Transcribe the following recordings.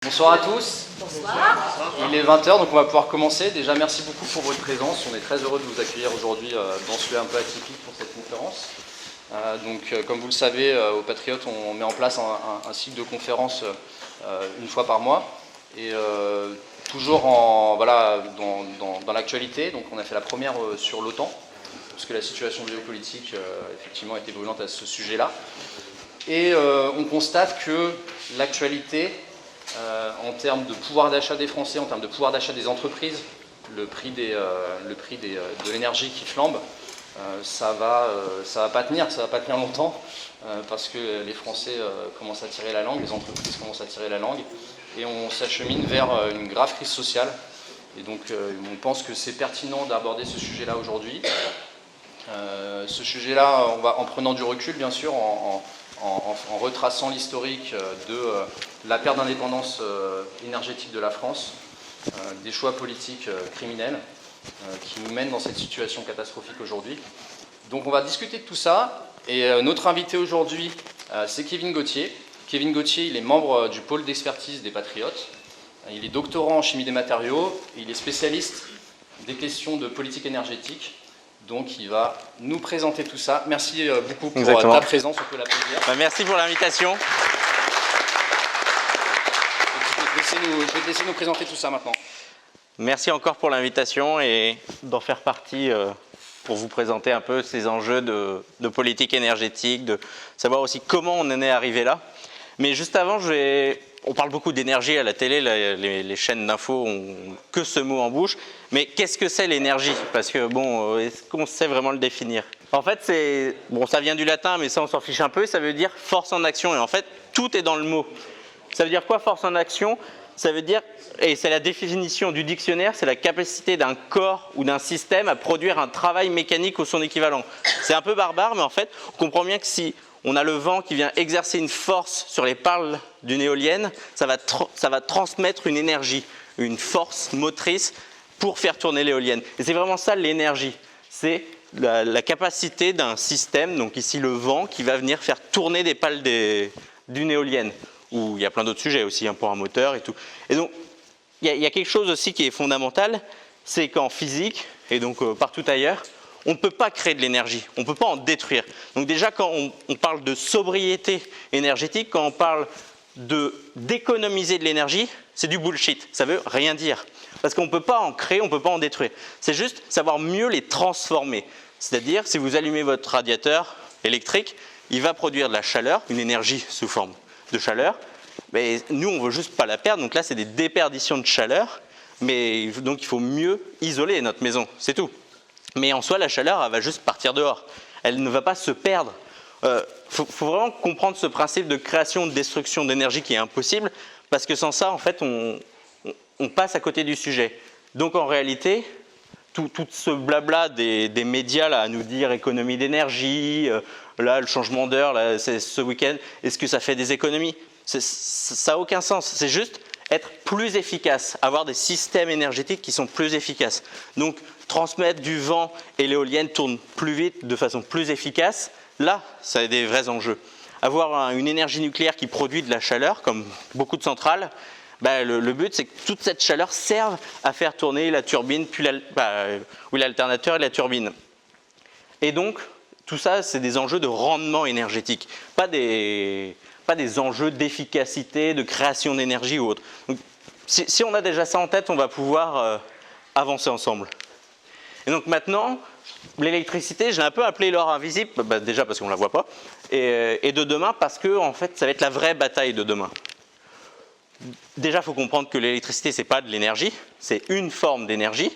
Bonsoir à tous. Bonsoir. Il est 20 h, donc on va pouvoir commencer. Déjà, merci beaucoup pour votre présence. On est très heureux de vous accueillir aujourd'hui dans ce lieu un peu atypique pour cette conférence. Comme vous le savez, au Patriote, on met en place un cycle de conférences une fois par mois. Et toujours dans l'actualité. Donc on a fait la première sur l'OTAN, parce que la situation géopolitique, effectivement, était brûlante à ce sujet-là. Et on constate que l'actualité, en termes de pouvoir d'achat des Français, en termes de pouvoir d'achat des entreprises, le prix de l'énergie qui flambe, ça va pas tenir longtemps, parce que les Français commencent à tirer la langue, les entreprises commencent à tirer la langue, et on s'achemine vers une grave crise sociale. Et donc on pense que c'est pertinent d'aborder ce sujet-là aujourd'hui. Ce sujet-là, en prenant du recul, bien sûr, en retraçant l'historique de la perte d'indépendance énergétique de la France, des choix politiques criminels qui nous mènent dans cette situation catastrophique aujourd'hui. Donc on va discuter de tout ça, et notre invité aujourd'hui, c'est Kevin Gauthier. Kevin Gauthier, il est membre du pôle d'expertise des Patriotes, il est doctorant en chimie des matériaux, et il est spécialiste des questions de politique énergétique. Donc il va nous présenter tout ça. Merci beaucoup pour ta présence, on peut l'applaudir. Merci pour l'invitation. Je vais te laisser nous présenter tout ça maintenant. Merci encore pour l'invitation et d'en faire partie pour vous présenter un peu ces enjeux de politique énergétique, de savoir aussi comment on en est arrivé là. Mais juste avant, on parle beaucoup d'énergie à la télé, les chaînes d'infos ont que ce mot en bouche. Mais qu'est-ce que c'est l'énergie? Parce que bon, est-ce qu'on sait vraiment le définir? En fait, ça vient du latin, mais ça on s'en fiche un peu. Ça veut dire force en action. Et en fait, tout est dans le mot. Ça veut dire quoi, force en action? Ça veut dire, et c'est la définition du dictionnaire, c'est la capacité d'un corps ou d'un système à produire un travail mécanique ou son équivalent. C'est un peu barbare, mais en fait, on comprend bien que si on a le vent qui vient exercer une force sur les pales d'une éolienne, ça va transmettre une énergie, une force motrice pour faire tourner l'éolienne. Et c'est vraiment ça l'énergie, c'est la capacité d'un système, donc ici le vent, qui va venir faire tourner des pales d'une éolienne. Où il y a plein d'autres sujets aussi, pour un moteur et tout. Et donc, il y a quelque chose aussi qui est fondamental, c'est qu'en physique, et donc partout ailleurs, on ne peut pas créer de l'énergie, on ne peut pas en détruire. Donc déjà, quand on parle de sobriété énergétique, quand on parle d'économiser de l'énergie, c'est du bullshit, ça veut rien dire. Parce qu'on ne peut pas en créer, on ne peut pas en détruire. C'est juste savoir mieux les transformer. C'est-à-dire, si vous allumez votre radiateur électrique, il va produire de la chaleur, une énergie sous forme de chaleur, mais nous on ne veut juste pas la perdre, donc là c'est des déperditions de chaleur, mais donc il faut mieux isoler notre maison, c'est tout. Mais en soi la chaleur elle va juste partir dehors, elle ne va pas se perdre. Faut vraiment comprendre ce principe de création-destruction d'énergie qui est impossible, parce que sans ça en fait on passe à côté du sujet. Donc en réalité, tout ce blabla des médias là, à nous dire économie d'énergie, là le changement d'heure, là, c'est ce week-end, est-ce que ça fait des économies? Ça n'a aucun sens, c'est juste être plus efficace, avoir des systèmes énergétiques qui sont plus efficaces. Donc transmettre du vent et l'éolienne tourne plus vite, de façon plus efficace, là ça a des vrais enjeux. Avoir une énergie nucléaire qui produit de la chaleur, comme beaucoup de centrales, le but, c'est que toute cette chaleur serve à faire tourner la turbine, puis l'alternateur et la turbine. Et donc, tout ça, c'est des enjeux de rendement énergétique, pas des enjeux d'efficacité, de création d'énergie ou autre. Donc, si on a déjà ça en tête, on va pouvoir avancer ensemble. Et donc maintenant, l'électricité, je l'ai un peu appelée l'or invisible, déjà parce qu'on ne la voit pas, et de demain parce que en fait, ça va être la vraie bataille de demain. Déjà, il faut comprendre que l'électricité, ce n'est pas de l'énergie, c'est une forme d'énergie.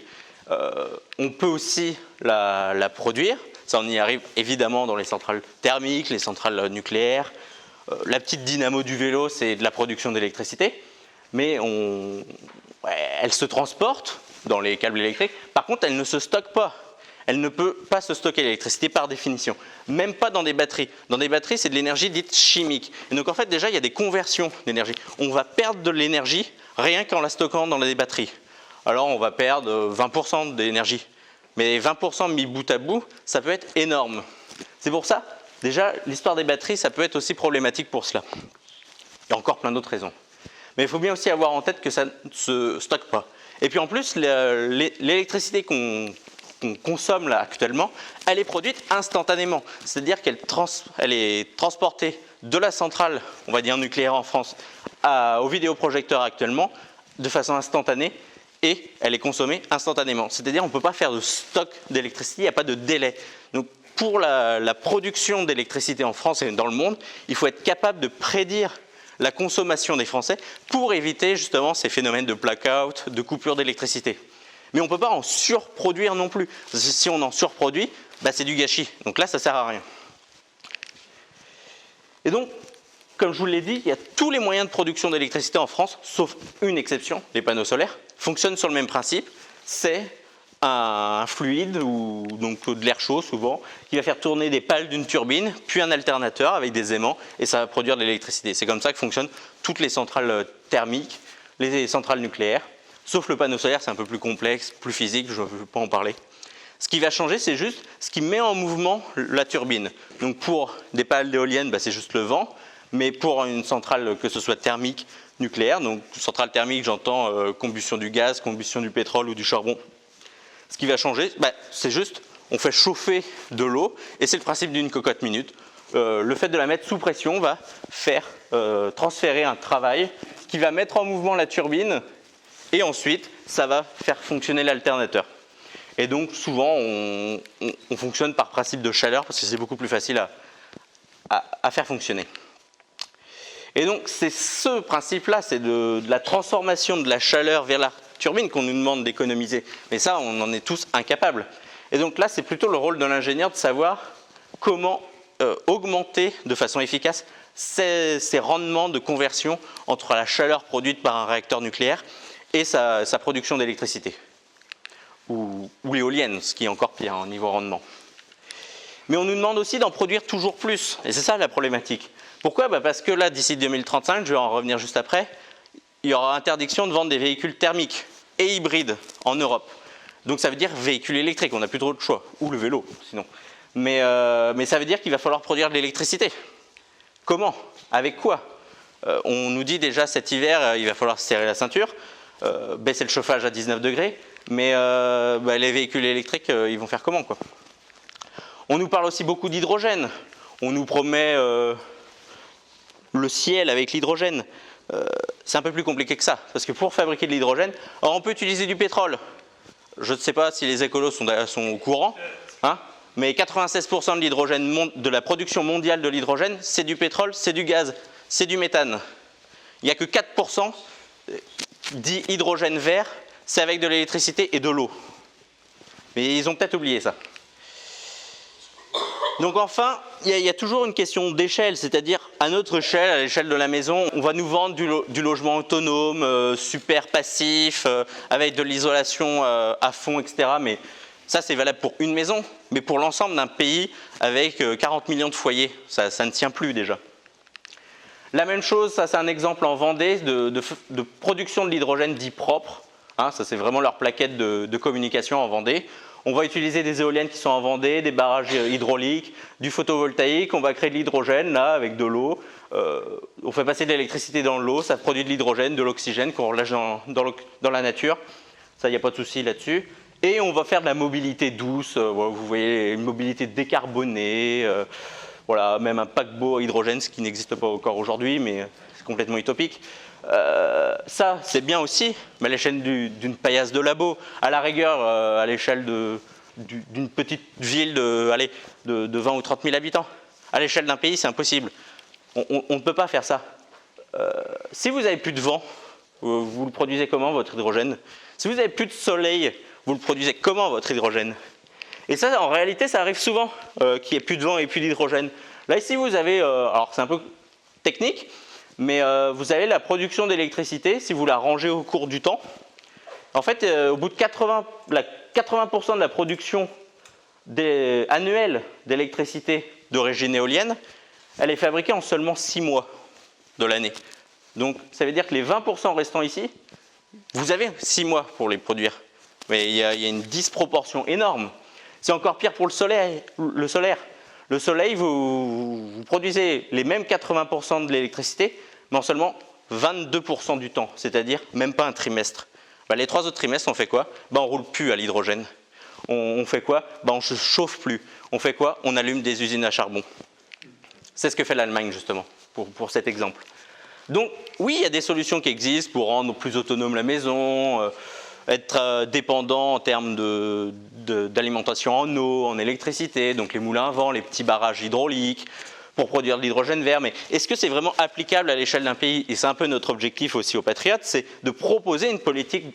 On peut aussi la produire. Ça, on y arrive évidemment dans les centrales thermiques, les centrales nucléaires. La petite dynamo du vélo, c'est de la production d'électricité. Mais elle se transporte dans les câbles électriques. Par contre, elle ne se stocke pas. Elle ne peut pas se stocker l'électricité par définition. Même pas dans des batteries. Dans des batteries, c'est de l'énergie dite chimique. Et donc en fait, déjà, il y a des conversions d'énergie. On va perdre de l'énergie rien qu'en la stockant dans des batteries. Alors on va perdre 20% d'énergie. Mais 20% mis bout à bout, ça peut être énorme. C'est pour ça, déjà, l'histoire des batteries, ça peut être aussi problématique pour cela. Il y a encore plein d'autres raisons. Mais il faut bien aussi avoir en tête que ça ne se stocke pas. Et puis en plus, l'électricité qu'on consomme là actuellement, elle est produite instantanément. C'est-à-dire qu'elle est transportée de la centrale, on va dire nucléaire en France, au vidéoprojecteur actuellement, de façon instantanée, et elle est consommée instantanément. C'est-à-dire qu'on ne peut pas faire de stock d'électricité, il n'y a pas de délai. Donc pour la production d'électricité en France et dans le monde, il faut être capable de prédire la consommation des Français pour éviter justement ces phénomènes de blackout, de coupure d'électricité. Mais on ne peut pas en surproduire non plus. Si on en surproduit, c'est du gâchis. Donc là, ça ne sert à rien. Et donc, comme je vous l'ai dit, il y a tous les moyens de production d'électricité en France, sauf une exception, les panneaux solaires, fonctionnent sur le même principe. C'est un fluide, ou donc de l'air chaud souvent, qui va faire tourner des pales d'une turbine, puis un alternateur avec des aimants, et ça va produire de l'électricité. C'est comme ça que fonctionnent toutes les centrales thermiques, les centrales nucléaires, sauf le panneau solaire, c'est un peu plus complexe, plus physique, je ne veux pas en parler. Ce qui va changer, c'est juste ce qui met en mouvement la turbine. Donc pour des pales d'éoliennes, c'est juste le vent, mais pour une centrale, que ce soit thermique, nucléaire, donc centrale thermique, j'entends combustion du gaz, combustion du pétrole ou du charbon. Ce qui va changer, c'est juste, on fait chauffer de l'eau, et c'est le principe d'une cocotte minute. Le fait de la mettre sous pression va faire transférer un travail qui va mettre en mouvement la turbine, et ensuite, ça va faire fonctionner l'alternateur. Et donc, souvent, on fonctionne par principe de chaleur, parce que c'est beaucoup plus facile à faire fonctionner. Et donc, c'est ce principe-là, c'est de la transformation de la chaleur vers la turbine qu'on nous demande d'économiser. Mais ça, on en est tous incapables. Et donc là, c'est plutôt le rôle de l'ingénieur de savoir comment augmenter de façon efficace ces rendements de conversion entre la chaleur produite par un réacteur nucléaire et sa production d'électricité. Ou l'éolienne, ce qui est encore pire au niveau rendement. Mais on nous demande aussi d'en produire toujours plus. Et c'est ça la problématique. Pourquoi ? Parce que là, d'ici 2035, je vais en revenir juste après, il y aura interdiction de vendre des véhicules thermiques et hybrides en Europe. Donc ça veut dire véhicules électriques, on n'a plus trop de choix. Ou le vélo, sinon. Mais ça veut dire qu'il va falloir produire de l'électricité. Comment ? Avec quoi ? On nous dit déjà cet hiver, il va falloir se serrer la ceinture, baisser le chauffage à 19 degrés, mais les véhicules électriques, ils vont faire comment, quoi ? On nous parle aussi beaucoup d'hydrogène. On nous promet le ciel avec l'hydrogène. C'est un peu plus compliqué que ça, parce que pour fabriquer de l'hydrogène, on peut utiliser du pétrole. Je ne sais pas si les écolos sont au courant, mais 96% de l'hydrogène, de la production mondiale de l'hydrogène, c'est du pétrole, c'est du gaz, c'est du méthane. Il n'y a que 4% dit hydrogène vert, c'est avec de l'électricité et de l'eau. Mais ils ont peut-être oublié ça. Donc enfin, il y a toujours une question d'échelle, c'est-à-dire à notre échelle, à l'échelle de la maison, on va nous vendre du logement autonome, super passif, avec de l'isolation à fond, etc. Mais ça, c'est valable pour une maison, mais pour l'ensemble d'un pays avec 40 millions de foyers, ça ne tient plus déjà. La même chose, ça c'est un exemple en Vendée de production de l'hydrogène dit propre. Ça c'est vraiment leur plaquette de communication en Vendée. On va utiliser des éoliennes qui sont en Vendée, des barrages hydrauliques, du photovoltaïque, on va créer de l'hydrogène là avec de l'eau. On fait passer de l'électricité dans l'eau, ça produit de l'hydrogène, de l'oxygène qu'on relâche dans la nature. Ça, il n'y a pas de souci là-dessus. Et on va faire de la mobilité douce, vous voyez, une mobilité décarbonée, voilà, même un paquebot à hydrogène, ce qui n'existe pas encore aujourd'hui, mais c'est complètement utopique. Ça, c'est bien aussi, mais à l'échelle d'une paillasse de labo, à la rigueur, à l'échelle d'une petite ville de 20 ou 30 000 habitants. À l'échelle d'un pays, c'est impossible. On ne peut pas faire ça. Si vous n'avez plus de vent, vous le produisez comment, votre hydrogène ? Si vous n'avez plus de soleil, vous le produisez comment, votre hydrogène ? Et ça, en réalité, ça arrive souvent, qu'il n'y ait plus de vent et plus d'hydrogène. Là, ici, vous avez, alors c'est un peu technique, mais vous avez la production d'électricité, si vous la rangez au cours du temps. En fait, au bout de 80% de la production annuelle d'électricité d'origine éolienne, elle est fabriquée en seulement 6 mois de l'année. Donc, ça veut dire que les 20% restants ici, vous avez 6 mois pour les produire. Mais il y a une disproportion énorme. C'est encore pire pour le solaire. Le soleil, vous produisez les mêmes 80% de l'électricité, mais en seulement 22% du temps, c'est-à-dire même pas un trimestre. Les 3 autres trimestres, on fait quoi? On roule plus à l'hydrogène. On fait quoi? On ne se chauffe plus. On fait quoi? On allume des usines à charbon. C'est ce que fait l'Allemagne, justement, pour cet exemple. Donc, oui, il y a des solutions qui existent pour rendre plus autonome la maison, être dépendant en termes d'alimentation en eau, en électricité, donc les moulins à vent, les petits barrages hydrauliques, pour produire de l'hydrogène vert. Mais est-ce que c'est vraiment applicable à l'échelle d'un pays? Et c'est un peu notre objectif aussi aux Patriotes, c'est de proposer une politique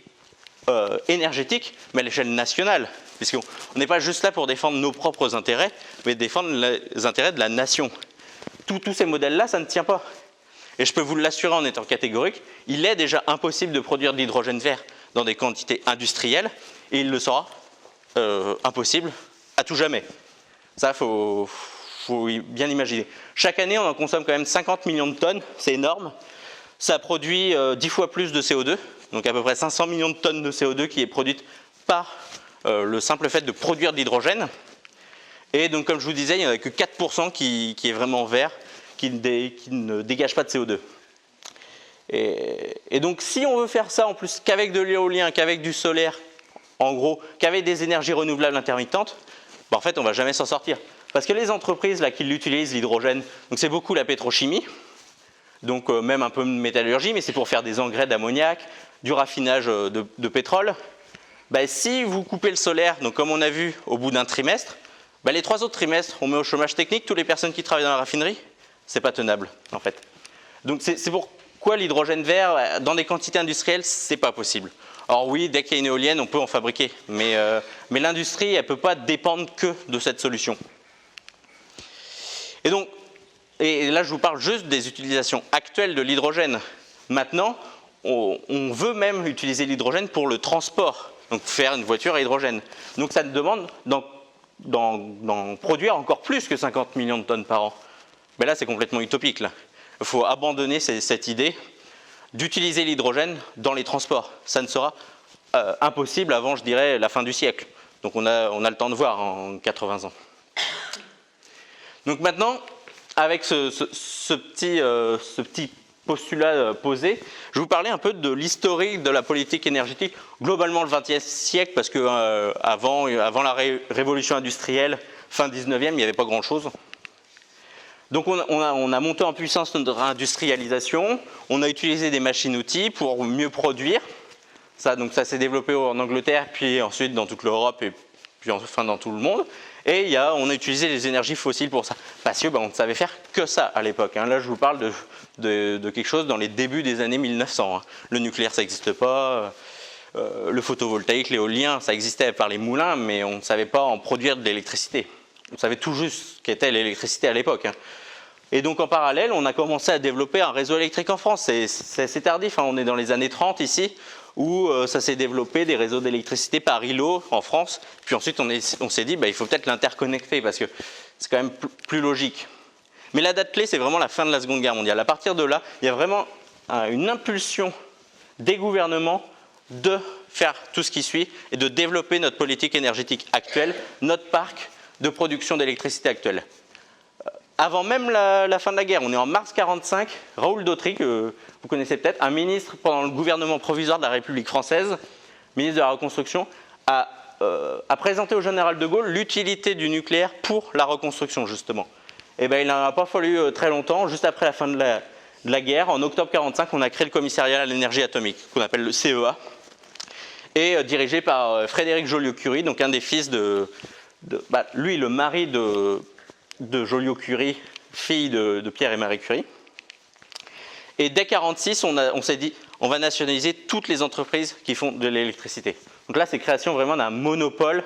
énergétique, mais à l'échelle nationale. Puisqu'on n'est pas juste là pour défendre nos propres intérêts, mais défendre les intérêts de la nation. Tous ces modèles-là, ça ne tient pas. Et je peux vous l'assurer en étant catégorique, il est déjà impossible de produire de l'hydrogène vert dans des quantités industrielles, et il le sera impossible à tout jamais. Ça, faut bien imaginer. Chaque année, on en consomme quand même 50 millions de tonnes, c'est énorme. Ça produit 10 fois plus de CO2, donc à peu près 500 millions de tonnes de CO2 qui est produite par le simple fait de produire de l'hydrogène. Et donc, comme je vous disais, il n'y en a que 4% qui est vraiment vert, qui ne dégage pas de CO2. Et donc, si on veut faire ça en plus qu'avec de l'éolien, qu'avec du solaire, en gros, qu'avec des énergies renouvelables intermittentes, en fait, on ne va jamais s'en sortir. Parce que les entreprises là, qui l'utilisent, l'hydrogène, donc c'est beaucoup la pétrochimie, donc même un peu de métallurgie, mais c'est pour faire des engrais d'ammoniac, du raffinage de pétrole. Si vous coupez le solaire, donc comme on a vu au bout d'un trimestre, les 3 autres trimestres, on met au chômage technique toutes les personnes qui travaillent dans la raffinerie. C'est pas tenable, en fait. Donc c'est pourquoi l'hydrogène vert, dans des quantités industrielles, c'est pas possible. Alors oui, dès qu'il y a une éolienne, on peut en fabriquer, mais l'industrie, elle peut pas dépendre que de cette solution. Et là, je vous parle juste des utilisations actuelles de l'hydrogène. Maintenant, on veut même utiliser l'hydrogène pour le transport, donc faire une voiture à hydrogène. Donc ça demande d'en produire encore plus que 50 millions de tonnes par an. Mais là, c'est complètement utopique. Là. Il faut abandonner cette idée d'utiliser l'hydrogène dans les transports. Ça ne sera impossible avant, je dirais, la fin du siècle. Donc on a le temps de voir en 80 ans. Donc maintenant, avec ce petit postulat posé, je vais vous parler un peu de l'historique de la politique énergétique, globalement le XXe siècle, parce que avant la révolution industrielle, fin 19e, il n'y avait pas grand-chose. Donc on a monté en puissance notre industrialisation, on a utilisé des machines-outils pour mieux produire. Ça s'est développé en Angleterre, puis ensuite dans toute l'Europe, et puis enfin dans tout le monde. Et on a utilisé les énergies fossiles pour ça, parce qu'on ne savait faire que ça à l'époque. Là, je vous parle de quelque chose dans les débuts des années 1900. Le nucléaire, ça n'existe pas. Le photovoltaïque, l'éolien, ça existait par les moulins, mais on ne savait pas en produire de l'électricité. On savait tout juste ce qu'était l'électricité à l'époque. Et donc en parallèle, on a commencé à développer un réseau électrique en France. C'est assez tardif, on est dans les années 30 ici, où ça s'est développé des réseaux d'électricité par îlot en France. Puis ensuite, on s'est dit, il faut peut-être l'interconnecter, parce que c'est quand même plus logique. Mais la date clé, c'est vraiment la fin de la Seconde Guerre mondiale. À partir de là, il y a vraiment une impulsion des gouvernements de faire tout ce qui suit et de développer notre politique énergétique actuelle, notre parc de production d'électricité actuelle. Avant même la fin de la guerre, on est en mars 1945, Raoul Dautry, que vous connaissez peut-être, un ministre pendant le gouvernement provisoire de la République française, ministre de la Reconstruction, a présenté au général de Gaulle l'utilité du nucléaire pour la reconstruction, justement. Et il n'en a pas fallu très longtemps, juste après la fin de la guerre, en octobre 1945, on a créé le commissariat à l'énergie atomique, qu'on appelle le CEA, et dirigé par Frédéric Joliot-Curie, donc un des fils lui, le mari de Joliot-Curie, fille de Pierre et Marie Curie. Et dès 1946, on s'est dit, on va nationaliser toutes les entreprises qui font de l'électricité. Donc là, c'est création vraiment d'un monopole,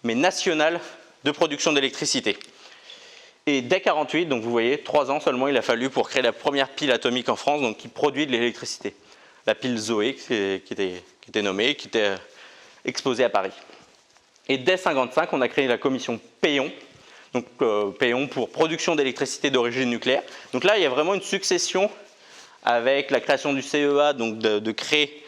mais national, de production d'électricité. Et dès 1948, donc vous voyez, 3 ans seulement, il a fallu pour créer la première pile atomique en France, donc qui produit de l'électricité. La pile Zoé, qui était nommée, qui était exposée à Paris. Et dès 1955, on a créé la commission Péon, donc Péon pour production d'électricité d'origine nucléaire. Donc là, il y a vraiment une succession avec la création du CEA, donc de créer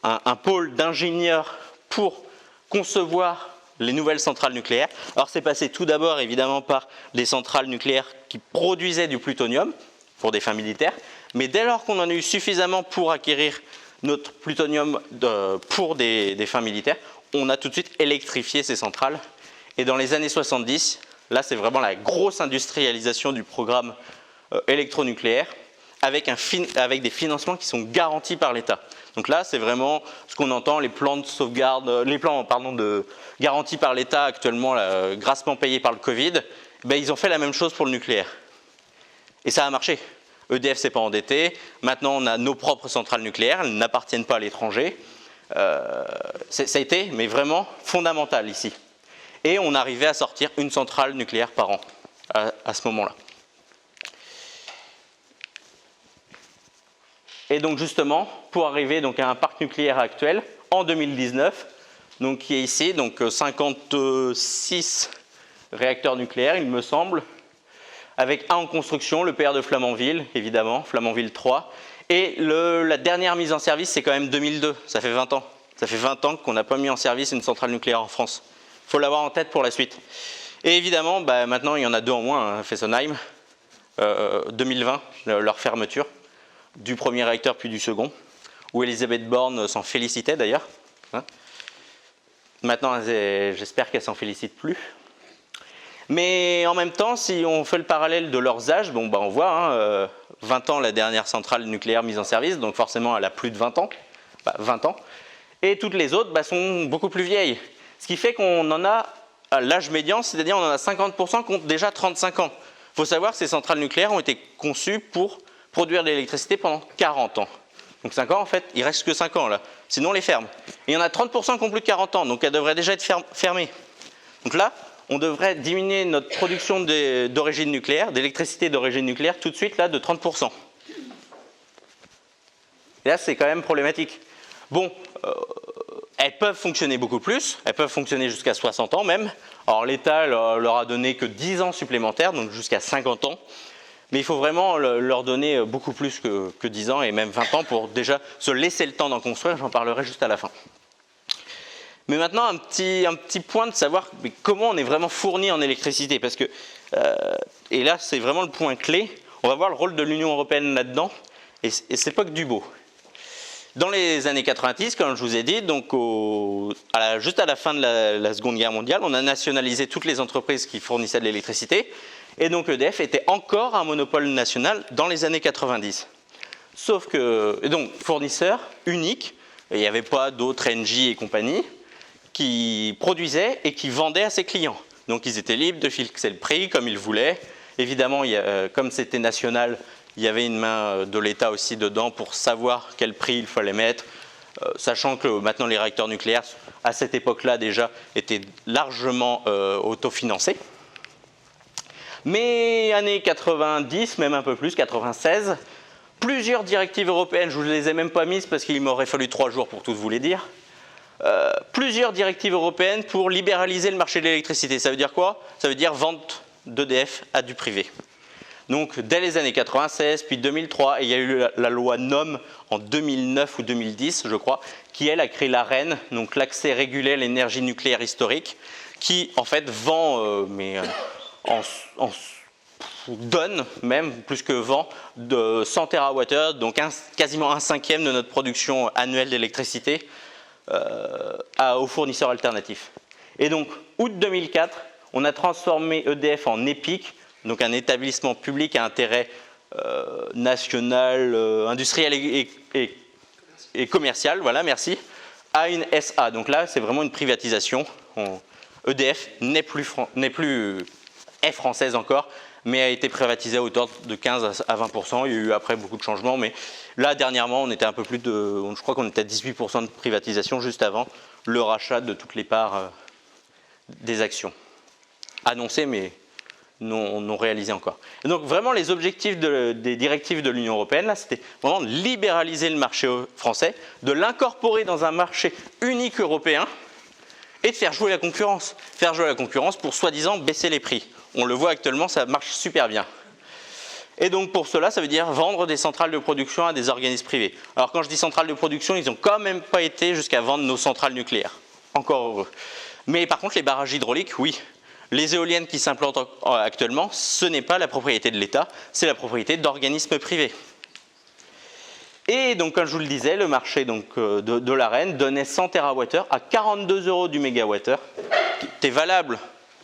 un pôle d'ingénieurs pour concevoir les nouvelles centrales nucléaires. Alors c'est passé tout d'abord évidemment par des centrales nucléaires qui produisaient du plutonium, pour des fins militaires. Mais dès lors qu'on en a eu suffisamment pour acquérir notre plutonium pour des fins militaires, on a tout de suite électrifié ces centrales. Et dans les années 70, là c'est vraiment la grosse industrialisation du programme électronucléaire avec des financements qui sont garantis par l'État. Donc là c'est vraiment ce qu'on entend, les plans de sauvegarde, les plans de garantis par l'État actuellement, là, grassement payés par le Covid, ben, ils ont fait la même chose pour le nucléaire. Et ça a marché. EDF s'est pas endetté, maintenant on a nos propres centrales nucléaires, elles n'appartiennent pas à l'étranger. Ça a été, mais vraiment fondamental ici. Et on arrivait à sortir une centrale nucléaire par an à ce moment-là. Et donc justement, pour arriver donc à un parc nucléaire actuel, en 2019, donc qui est ici, donc 56 réacteurs nucléaires, il me semble, avec un en construction, le PR de Flamanville, évidemment, Flamanville 3. Et la dernière mise en service, c'est quand même 2002, ça fait 20 ans. Ça fait 20 ans qu'on n'a pas mis en service une centrale nucléaire en France. Il faut l'avoir en tête pour la suite. Et évidemment, bah, maintenant, il y en a 2 en moins, hein, Fessenheim, 2020, leur fermeture, du premier réacteur puis du second, où Elisabeth Borne s'en félicitait d'ailleurs. Hein. Maintenant, j'espère qu'elle s'en félicite plus. Mais en même temps, si on fait le parallèle de leurs âges, bon, bah, on voit, 20 ans la dernière centrale nucléaire mise en service, donc forcément elle a plus de 20 ans, 20 ans. Et toutes les autres sont beaucoup plus vieilles. Ce qui fait qu'on en a, à l'âge médian, c'est-à-dire on en a 50% qui ont déjà 35 ans. Il faut savoir que ces centrales nucléaires ont été conçues pour produire de l'électricité pendant 40 ans. Donc 5 ans, en fait, il ne reste que 5 ans là. Sinon, on les ferme. Et il y en a 30% qui ont plus de 40 ans, donc elles devraient déjà être fermées. Donc là, on devrait diminuer notre production d'origine nucléaire, d'électricité d'origine nucléaire, tout de suite là, de 30%. Et là, c'est quand même problématique. Bon, elles peuvent fonctionner beaucoup plus, elles peuvent fonctionner jusqu'à 60 ans même. Alors l'État leur a donné que 10 ans supplémentaires, donc jusqu'à 50 ans. Mais il faut vraiment leur donner beaucoup plus que 10 ans et même 20 ans pour déjà se laisser le temps d'en construire, j'en parlerai juste à la fin. Mais maintenant, un petit point de savoir comment on est vraiment fourni en électricité. Parce que, et là, c'est vraiment le point clé. On va voir le rôle de l'Union européenne là-dedans. Et c'est pas que du beau. Dans les années 90, comme je vous ai dit, donc juste à la fin de la Seconde Guerre mondiale, on a nationalisé toutes les entreprises qui fournissaient de l'électricité. Et donc EDF était encore un monopole national dans les années 90. Sauf que, et donc fournisseur unique, il n'y avait pas d'autres Engie et compagnie, qui produisaient et qui vendaient à ses clients. Donc ils étaient libres de fixer le prix comme ils voulaient. Évidemment, comme c'était national, il y avait une main de l'État aussi dedans pour savoir quel prix il fallait mettre, sachant que maintenant les réacteurs nucléaires, à cette époque-là déjà, étaient largement autofinancés. Mais années 90, même un peu plus, 96, plusieurs directives européennes, je ne vous les ai même pas mises parce qu'il m'aurait fallu 3 jours pour toutes vous les dire, plusieurs directives européennes pour libéraliser le marché de l'électricité. Ça veut dire quoi? Ça veut dire vente d'EDF à du privé. Donc dès les années 96, puis 2003, et il y a eu la loi NOM en 2009 ou 2010, je crois, qui elle a créé l'AREN, donc l'accès régulé à l'énergie nucléaire historique, qui en fait vend, donne même plus que vend de 100 TWh, donc quasiment 1/5 de notre production annuelle d'électricité aux fournisseurs alternatifs. Et donc août 2004, on a transformé EDF en EPIC, donc un établissement public à intérêt national, industriel et commercial, voilà, merci, à une SA. Donc là, c'est vraiment une privatisation. EDF est française encore, mais a été privatisée à hauteur de 15 à 20%. Il y a eu après beaucoup de changements, mais là, dernièrement, on était un peu plus de, je crois qu'on était à 18% de privatisation juste avant le rachat de toutes les parts des actions. Annoncé, mais non réalisé encore. Et donc vraiment les objectifs des directives de l'Union européenne, là, c'était vraiment de libéraliser le marché français, de l'incorporer dans un marché unique européen et de faire jouer la concurrence. Faire jouer la concurrence pour soi-disant baisser les prix. On le voit actuellement, ça marche super bien. Et donc pour cela, ça veut dire vendre des centrales de production à des organismes privés. Alors quand je dis centrales de production, ils n'ont quand même pas été jusqu'à vendre nos centrales nucléaires. Encore heureux. Mais par contre, les barrages hydrauliques, oui. Les éoliennes qui s'implantent actuellement, ce n'est pas la propriété de l'État, c'est la propriété d'organismes privés. Et donc, comme je vous le disais, le marché donc, de l'ARENH donnait 100 TWh à 42 € du mégawattheure, qui était valable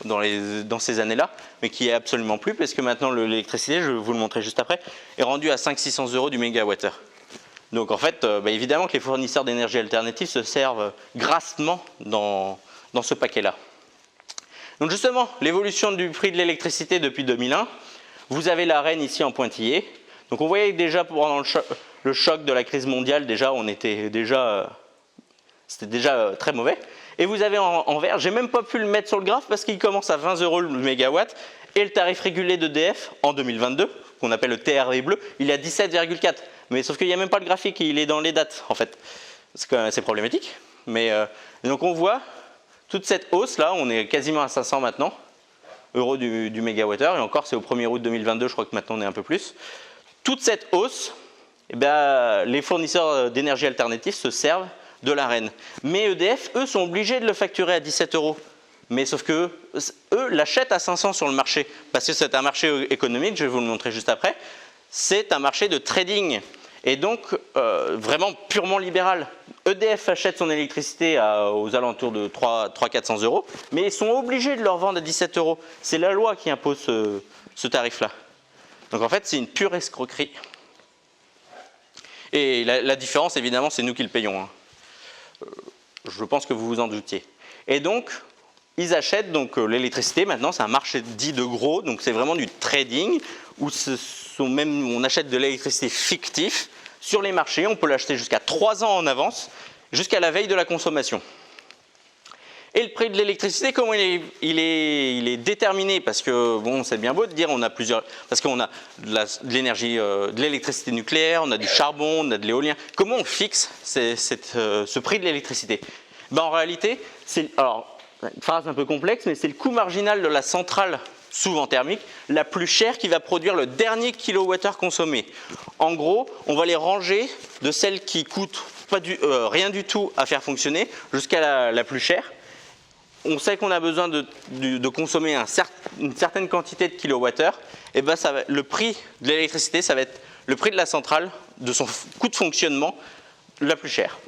dans ces années-là, mais qui est absolument plus, parce que maintenant l'électricité, je vais vous le montrer juste après, est rendue à 500-600 € du mégawattheure. Donc en fait, évidemment que les fournisseurs d'énergie alternative se servent grassement dans ce paquet-là. Donc justement, l'évolution du prix de l'électricité depuis 2001, vous avez l'ARENH ici en pointillé. Donc on voyait que déjà pendant le choc de la crise mondiale, c'était déjà très mauvais. Et vous avez en vert, j'ai même pas pu le mettre sur le graphe parce qu'il commence à 20 € le mégawatt et le tarif régulé d'EDF en 2022, qu'on appelle le TRV bleu, il est à 17,4. Mais sauf qu'il n'y a même pas le graphique, il est dans les dates en fait. C'est problématique. Mais donc on voit toute cette hausse là, on est quasiment à 500 maintenant, euros du mégawattheure, et encore c'est au 1er août 2022, je crois que maintenant on est un peu plus. Toute cette hausse, les fournisseurs d'énergie alternative se servent de l'ARENH. Mais EDF, eux, sont obligés de le facturer à 17 €. Mais sauf que eux l'achètent à 500 sur le marché, parce que c'est un marché économique, je vais vous le montrer juste après. C'est un marché de trading, et donc vraiment purement libéral. EDF achète son électricité aux alentours de 300-400 €, mais ils sont obligés de leur vendre à 17 €. C'est la loi qui impose ce tarif-là. Donc en fait, c'est une pure escroquerie. Et la différence, évidemment, c'est nous qui le payons, hein. Je pense que vous vous en doutiez. Et donc, ils achètent l'électricité. Maintenant, c'est un marché dit de gros, donc c'est vraiment du trading, où on achète de l'électricité fictive sur les marchés. On peut l'acheter jusqu'à 3 ans en avance, jusqu'à la veille de la consommation. Et le prix de l'électricité, comment il est déterminé? Parce que, bon, c'est bien beau de dire on a plusieurs... Parce qu'on a de l'énergie, de l'électricité nucléaire, on a du charbon, on a de l'éolien. Comment on fixe ce prix de l'électricité? En réalité, alors, une phrase un peu complexe, mais c'est le coût marginal de la centrale, souvent thermique, la plus chère qui va produire le dernier kilowattheure consommé. En gros, on va les ranger de celles qui coûtent rien du tout à faire fonctionner jusqu'à la plus chère. On sait qu'on a besoin de consommer une certaine quantité de kilowattheures, et le prix de l'électricité, ça va être le prix de la centrale, de son coût de fonctionnement, la plus chère.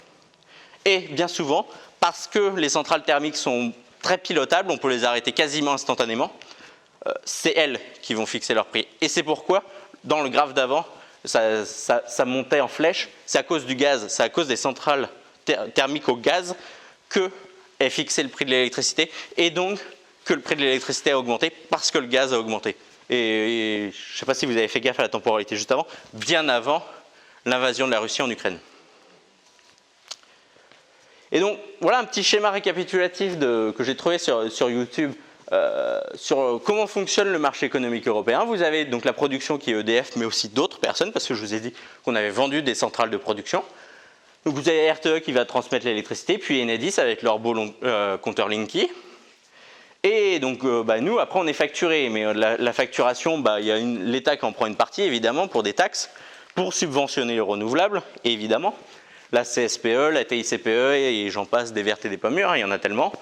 Et bien souvent, parce que les centrales thermiques sont très pilotables, on peut les arrêter quasiment instantanément, c'est elles qui vont fixer leur prix. Et c'est pourquoi, dans le graphe d'avant, ça montait en flèche, c'est à cause du gaz, c'est à cause des centrales thermiques au gaz que est fixé le prix de l'électricité, et donc que le prix de l'électricité a augmenté parce que le gaz a augmenté. Et je ne sais pas si vous avez fait gaffe à la temporalité juste avant, bien avant l'invasion de la Russie en Ukraine. Et donc voilà un petit schéma récapitulatif que j'ai trouvé sur YouTube sur comment fonctionne le marché économique européen. Vous avez donc la production qui est EDF, mais aussi d'autres personnes, parce que je vous ai dit qu'on avait vendu des centrales de production. Donc vous avez RTE qui va transmettre l'électricité, puis Enedis avec leur beau compteur Linky. Et donc nous, après, on est facturé. Mais la facturation, il y a l'État qui en prend une partie, évidemment, pour des taxes, pour subventionner les renouvelables, évidemment. La CSPE, la TICPE, et j'en passe des vertes et des pas mûres, il y en a tellement.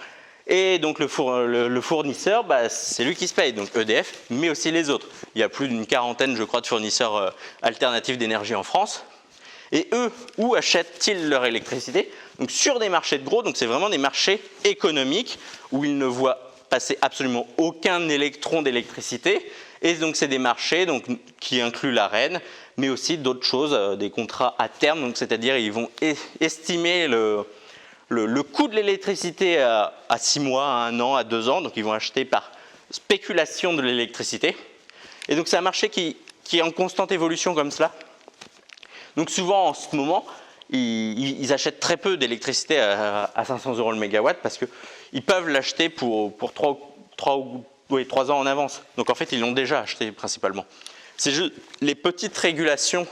Et donc le fournisseur, c'est lui qui se paye, donc EDF, mais aussi les autres. Il y a plus d'une quarantaine, je crois, de fournisseurs alternatifs d'énergie en France. Et eux, où achètent-ils leur électricité? Donc sur des marchés de gros, donc c'est vraiment des marchés économiques où ils ne voient passer absolument aucun électron d'électricité. Et donc c'est des marchés qui incluent l'ARENH, mais aussi d'autres choses, des contrats à terme, c'est-à-dire ils vont estimer le coût de l'électricité à 6 mois, à 1 an, à 2 ans, donc ils vont acheter par spéculation de l'électricité. Et donc c'est un marché qui est en constante évolution comme cela. Donc souvent en ce moment, ils achètent très peu d'électricité à 500 € le mégawatt parce qu'ils peuvent l'acheter pour 3 ans en avance. Donc en fait, ils l'ont déjà acheté principalement. C'est juste les petites régulations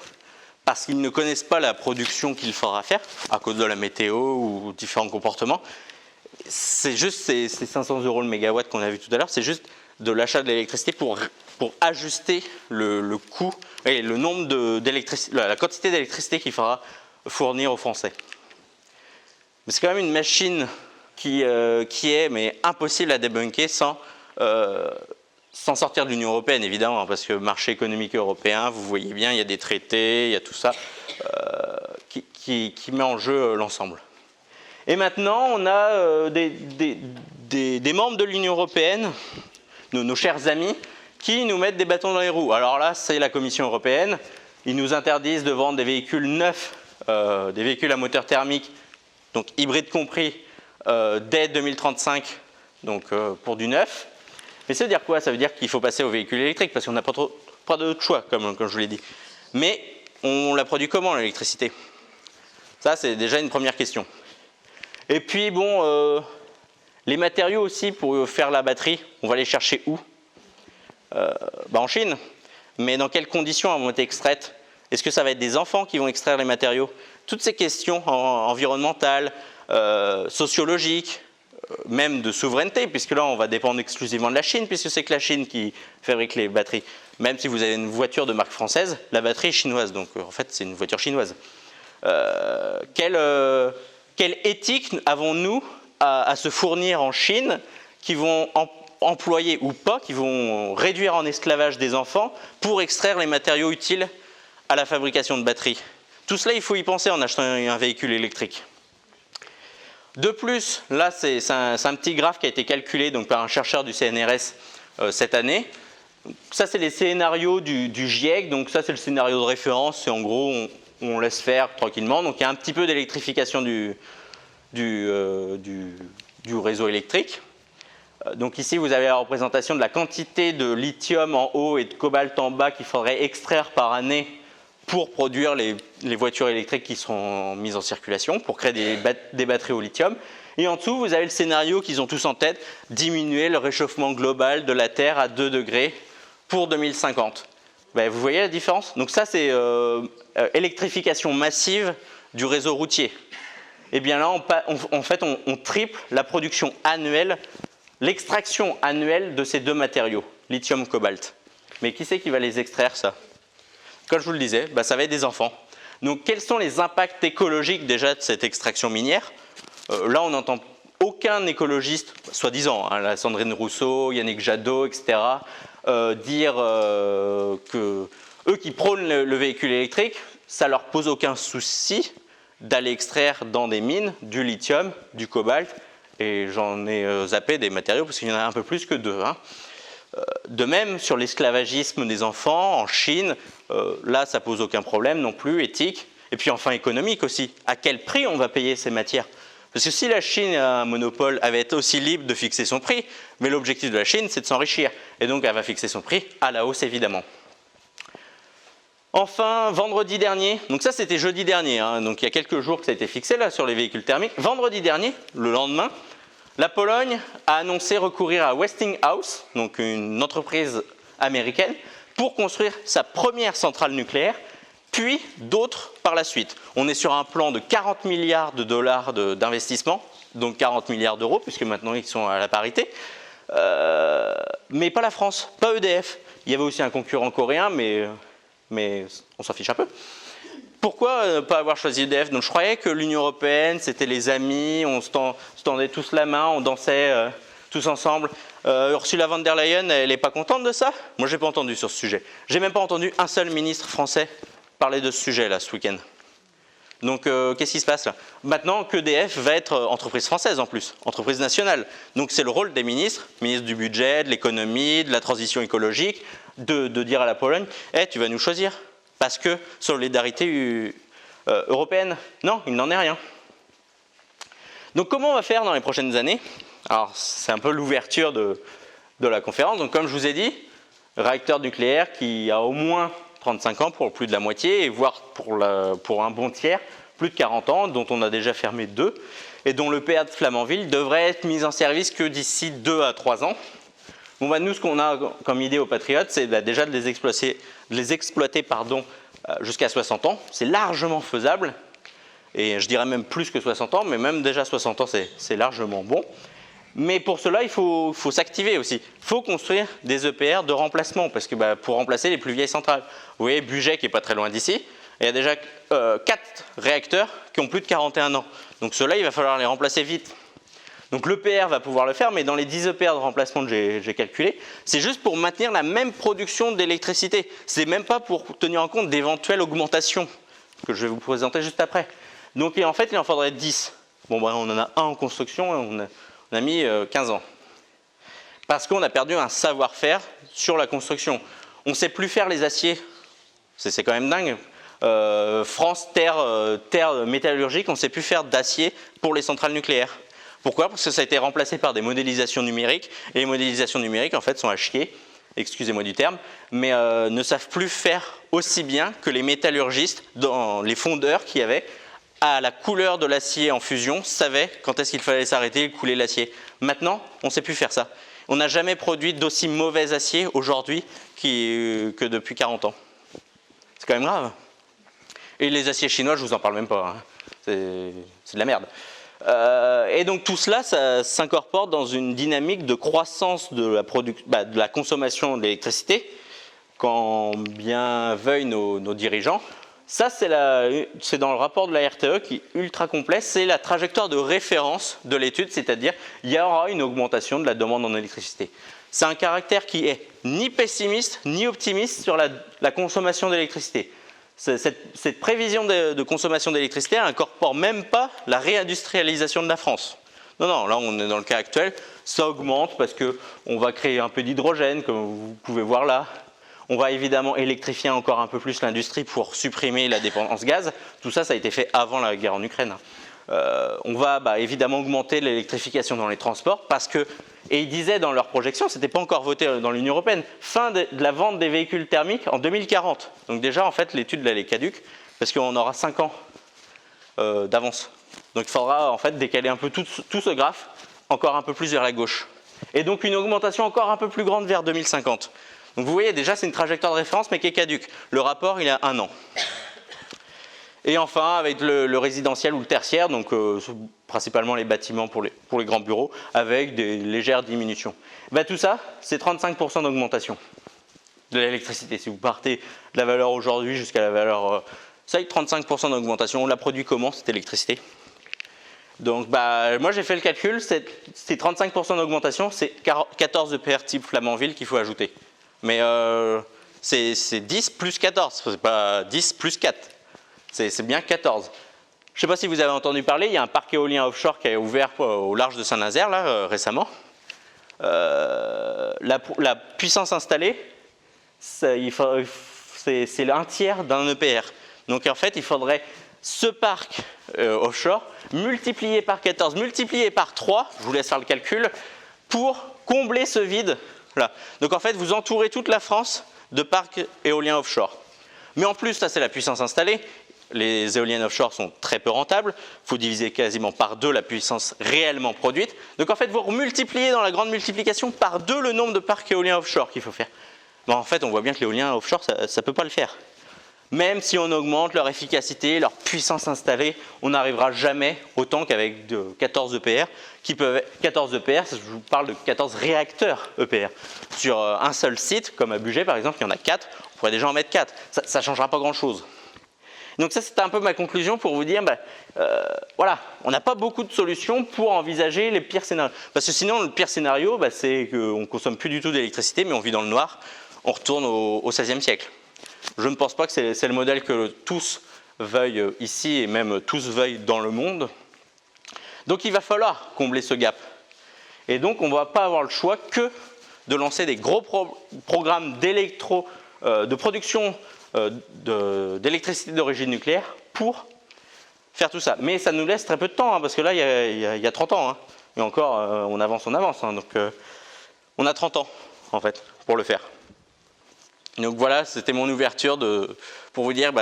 parce qu'ils ne connaissent pas la production qu'il faudra faire à cause de la météo ou différents comportements. C'est juste ces 500 € le mégawatt qu'on a vu tout à l'heure, c'est juste de l'achat de l'électricité pour ajuster le coût et le nombre d'électricité, la quantité d'électricité qu'il faudra fournir aux Français. Mais c'est quand même une machine qui est impossible à débunker sans sans sortir de l'Union européenne, évidemment, parce que marché économique européen, vous voyez bien, il y a des traités, il y a tout ça qui met en jeu l'ensemble. Et maintenant, on a des membres de l'Union européenne, nos chers amis, qui nous mettent des bâtons dans les roues. Alors là, c'est la Commission européenne. Ils nous interdisent de vendre des véhicules neufs, des véhicules à moteur thermique, donc hybrides compris, dès 2035, donc pour du neuf. Mais ça veut dire quoi? Ça veut dire qu'il faut passer aux véhicules électriques, parce qu'on n'a pas d'autre choix, comme je vous l'ai dit. Mais on la produit comment, l'électricité? Ça, c'est déjà une première question. Et puis, bon, les matériaux aussi pour faire la batterie, on va les chercher où? En Chine. Mais dans quelles conditions elles vont être extraites? Est-ce que ça va être des enfants qui vont extraire les matériaux? Toutes ces questions environnementales, sociologiques, même de souveraineté, puisque là on va dépendre exclusivement de la Chine, puisque c'est que la Chine qui fabrique les batteries. Même si vous avez une voiture de marque française, la batterie est chinoise, donc en fait c'est une voiture chinoise. Quelle éthique avons-nous à se fournir en Chine qui vont employer ou pas, qui vont réduire en esclavage des enfants pour extraire les matériaux utiles à la fabrication de batteries? Tout cela, il faut y penser en achetant un véhicule électrique. De plus, là, c'est un petit graphe qui a été calculé donc, par un chercheur du CNRS cette année. Ça, c'est les scénarios du GIEC. Donc ça, c'est le scénario de référence. C'est en gros, on laisse faire tranquillement. Donc il y a un petit peu d'électrification du réseau électrique. Donc ici, vous avez la représentation de la quantité de lithium en haut et de cobalt en bas qu'il faudrait extraire par année pour produire les voitures électriques qui seront mises en circulation, pour créer des batteries au lithium. Et en dessous, vous avez le scénario qu'ils ont tous en tête, diminuer le réchauffement global de la Terre à 2 degrés pour 2050. Vous voyez la différence? Donc ça, c'est électrification massive du réseau routier. Et bien là, en fait, on triple la production annuelle, l'extraction annuelle de ces deux matériaux, lithium-cobalt. Mais qui c'est qui va les extraire, ça? Comme je vous le disais, ça va être des enfants. Donc quels sont les impacts écologiques déjà de cette extraction minière? Là, on n'entend aucun écologiste, soi-disant, la Sandrine Rousseau, Yannick Jadot, etc., dire que eux qui prônent le véhicule électrique, ça ne leur pose aucun souci d'aller extraire dans des mines du lithium, du cobalt, et j'en ai zappé des matériaux parce qu'il y en a un peu plus que deux. De même, sur l'esclavagisme des enfants en Chine, là, ça pose aucun problème non plus, éthique. Et puis enfin, économique aussi. À quel prix on va payer ces matières? Parce que si la Chine a un monopole, elle va être aussi libre de fixer son prix, mais l'objectif de la Chine, c'est de s'enrichir. Et donc, elle va fixer son prix à la hausse, évidemment. Enfin, vendredi dernier, donc ça c'était jeudi dernier, donc il y a quelques jours que ça a été fixé là sur les véhicules thermiques. Vendredi dernier, le lendemain, la Pologne a annoncé recourir à Westinghouse, donc une entreprise américaine, pour construire sa première centrale nucléaire, puis d'autres par la suite. On est sur un plan de 40 milliards de dollars d'investissement, donc 40 milliards d'euros, puisque maintenant ils sont à la parité, mais pas la France, pas EDF. Il y avait aussi un concurrent coréen, mais on s'en fiche un peu. Pourquoi ne pas avoir choisi EDF? Donc je croyais que l'Union européenne, c'était les amis, on se tendait tous la main, on dansait tous ensemble. Ursula von der Leyen, elle n'est pas contente de ça? Moi, je n'ai pas entendu sur ce sujet. Je n'ai même pas entendu un seul ministre français parler de ce sujet-là, ce week-end. Donc, qu'est-ce qui se passe là? Maintenant qu'EDF va être entreprise française en plus, entreprise nationale. Donc, c'est le rôle des ministres du budget, de l'économie, de la transition écologique, de dire à la Pologne, tu vas nous choisir. Parce que solidarité européenne, non, il n'en est rien. Donc comment on va faire dans les prochaines années? Alors c'est un peu l'ouverture de la conférence. Donc comme je vous ai dit, réacteur nucléaire qui a au moins 35 ans pour plus de la moitié, et voire pour un bon tiers, plus de 40 ans, dont on a déjà fermé 2, et dont le PA de Flamanville devrait être mis en service que d'ici 2 à 3 ans. Bon, nous, ce qu'on a comme idée aux Patriotes, c'est déjà de les exploiter jusqu'à 60 ans. C'est largement faisable. Et je dirais même plus que 60 ans, mais même déjà 60 ans, c'est largement bon. Mais pour cela, il faut s'activer aussi. Il faut construire des EPR de remplacement, parce que pour remplacer les plus vieilles centrales. Vous voyez, Bugey qui n'est pas très loin d'ici, il y a déjà 4 réacteurs qui ont plus de 41 ans. Donc ceux-là, il va falloir les remplacer vite. Donc l'EPR va pouvoir le faire, mais dans les 10 EPR de remplacement que j'ai calculé, c'est juste pour maintenir la même production d'électricité. C'est même pas pour tenir en compte d'éventuelles augmentations que je vais vous présenter juste après. Donc en fait, il en faudrait 10. Bon, ben, on en a un en construction et on a mis 15 ans. Parce qu'on a perdu un savoir-faire sur la construction. On ne sait plus faire les aciers. C'est quand même dingue. France, terre métallurgique, on ne sait plus faire d'acier pour les centrales nucléaires. Pourquoi? Parce que ça a été remplacé par des modélisations numériques. Et les modélisations numériques, en fait, sont à chier, excusez-moi du terme, mais ne savent plus faire aussi bien que les métallurgistes, dans les fondeurs qu'il y avait, à la couleur de l'acier en fusion, savaient quand est-ce qu'il fallait s'arrêter et couler l'acier. Maintenant, on ne sait plus faire ça. On n'a jamais produit d'aussi mauvais acier aujourd'hui que depuis 40 ans. C'est quand même grave. Et les aciers chinois, je ne vous en parle même pas. Hein. C'est de la merde. Et donc tout cela, ça s'incorpore dans une dynamique de croissance de la consommation d'électricité, quand bien veuillent nos dirigeants. Ça, c'est dans le rapport de la RTE qui est ultra complet, c'est la trajectoire de référence de l'étude, c'est-à-dire il y aura une augmentation de la demande en électricité. C'est un caractère qui est ni pessimiste ni optimiste sur la consommation d'électricité. Cette prévision de consommation d'électricité n'incorpore même pas la réindustrialisation de la France. Non, non, là on est dans le cas actuel, ça augmente parce qu'on va créer un peu d'hydrogène, comme vous pouvez voir là. On va évidemment électrifier encore un peu plus l'industrie pour supprimer la dépendance gaz. Tout ça, ça a été fait avant la guerre en Ukraine. On va évidemment augmenter l'électrification dans les transports parce que, et ils disaient dans leur projection, ce n'était pas encore voté dans l'Union européenne, fin de la vente des véhicules thermiques en 2040. Donc déjà, en fait, l'étude elle est caduque parce qu'on aura 5 ans d'avance. Donc il faudra en fait décaler un peu tout ce graphe encore un peu plus vers la gauche. Et donc une augmentation encore un peu plus grande vers 2050. Donc vous voyez déjà c'est une trajectoire de référence mais qui est caduque. Le rapport il a 1 an. Et enfin avec le résidentiel ou le tertiaire, donc principalement les bâtiments pour les grands bureaux, avec des légères diminutions. Tout ça c'est 35% d'augmentation de l'électricité. Si vous partez de la valeur aujourd'hui jusqu'à la valeur... ça avec 35% d'augmentation. On la produit comment cette électricité? Donc moi j'ai fait le calcul, c'est 35% d'augmentation, c'est 14 EPR type Flamanville qu'il faut ajouter. Mais c'est 10 plus 14, c'est pas 10 plus 4, c'est bien 14. Je ne sais pas si vous avez entendu parler, il y a un parc éolien offshore qui a ouvert au large de Saint-Nazaire là, récemment. La puissance installée, c'est un tiers d'un EPR. Donc en fait il faudrait ce parc offshore multiplié par 14, multiplié par 3, je vous laisse faire le calcul, pour combler ce vide. Là. Donc en fait, vous entourez toute la France de parcs éoliens offshore. Mais en plus, ça c'est la puissance installée. Les éoliennes offshore sont très peu rentables. Il faut diviser quasiment par 2 la puissance réellement produite. Donc en fait, vous multipliez dans la grande multiplication par 2 le nombre de parcs éoliens offshore qu'il faut faire. En fait, on voit bien que l'éolien offshore, ça ne peut pas le faire. Même si on augmente leur efficacité, leur puissance installée, on n'arrivera jamais autant qu'avec 14 EPR, 14 EPR, je vous parle de 14 réacteurs EPR. Sur un seul site, comme à Bugey par exemple, il y en a 4, on pourrait déjà en mettre 4. Ça ne changera pas grand-chose. Donc ça, c'était un peu ma conclusion pour vous dire, voilà, on n'a pas beaucoup de solutions pour envisager les pires scénarios. Parce que sinon, le pire scénario, c'est qu'on ne consomme plus du tout d'électricité, mais on vit dans le noir, on retourne au XVIe siècle. Je ne pense pas que c'est le modèle que tous veuillent ici et même tous veuillent dans le monde. Donc il va falloir combler ce gap. Et donc on ne va pas avoir le choix que de lancer des gros programmes de production d'électricité d'origine nucléaire pour faire tout ça. Mais ça nous laisse très peu de temps, hein, parce que là il y a 30 ans. Hein, et encore, on avance. Hein, donc on a 30 ans en fait pour le faire. Donc voilà, c'était mon ouverture pour vous dire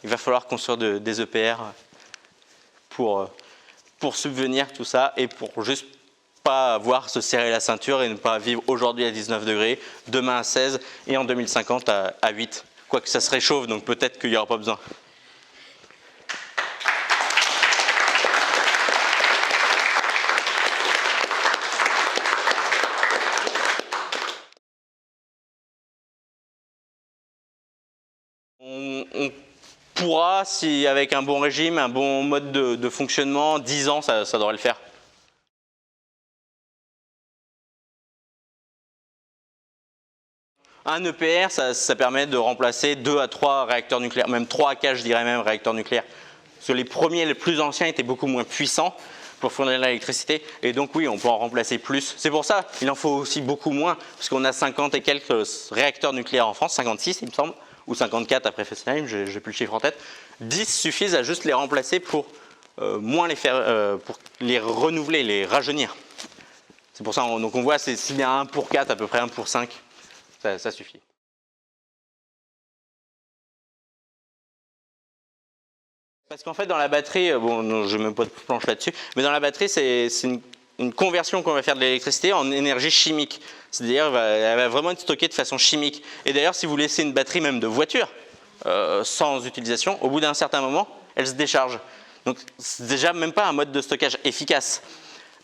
il va falloir construire des EPR pour subvenir tout ça et pour juste pas avoir se serrer la ceinture et ne pas vivre aujourd'hui à 19 degrés, demain à 16 et en 2050 à 8. Quoique ça se réchauffe, donc peut-être qu'il n'y aura pas besoin. On pourra, si avec un bon régime, un bon mode de fonctionnement, 10 ans, ça devrait le faire. Un EPR, ça permet de remplacer 2 à 3 réacteurs nucléaires, même 3 à 4, je dirais même, réacteurs nucléaires. Parce que les premiers, les plus anciens, étaient beaucoup moins puissants pour fournir l'électricité. Et donc oui, on peut en remplacer plus. C'est pour ça, il en faut aussi beaucoup moins, parce qu'on a 50 et quelques réacteurs nucléaires en France, 56 il me semble, ou 54 après Fessenheim, j'ai plus le chiffre en tête. 10 suffisent à juste les remplacer pour moins les faire, pour les renouveler, les rajeunir. C'est pour ça, donc on voit, c'est bien 1 pour 4, à peu près 1 pour 5. Ça suffit. Parce qu'en fait, dans la batterie, bon, je ne mets pas de planche là-dessus, mais dans la batterie, c'est une conversion qu'on va faire de l'électricité en énergie chimique. C'est-à-dire, elle va vraiment être stockée de façon chimique. Et d'ailleurs, si vous laissez une batterie même de voiture sans utilisation, au bout d'un certain moment, elle se décharge. Donc, c'est déjà même pas un mode de stockage efficace.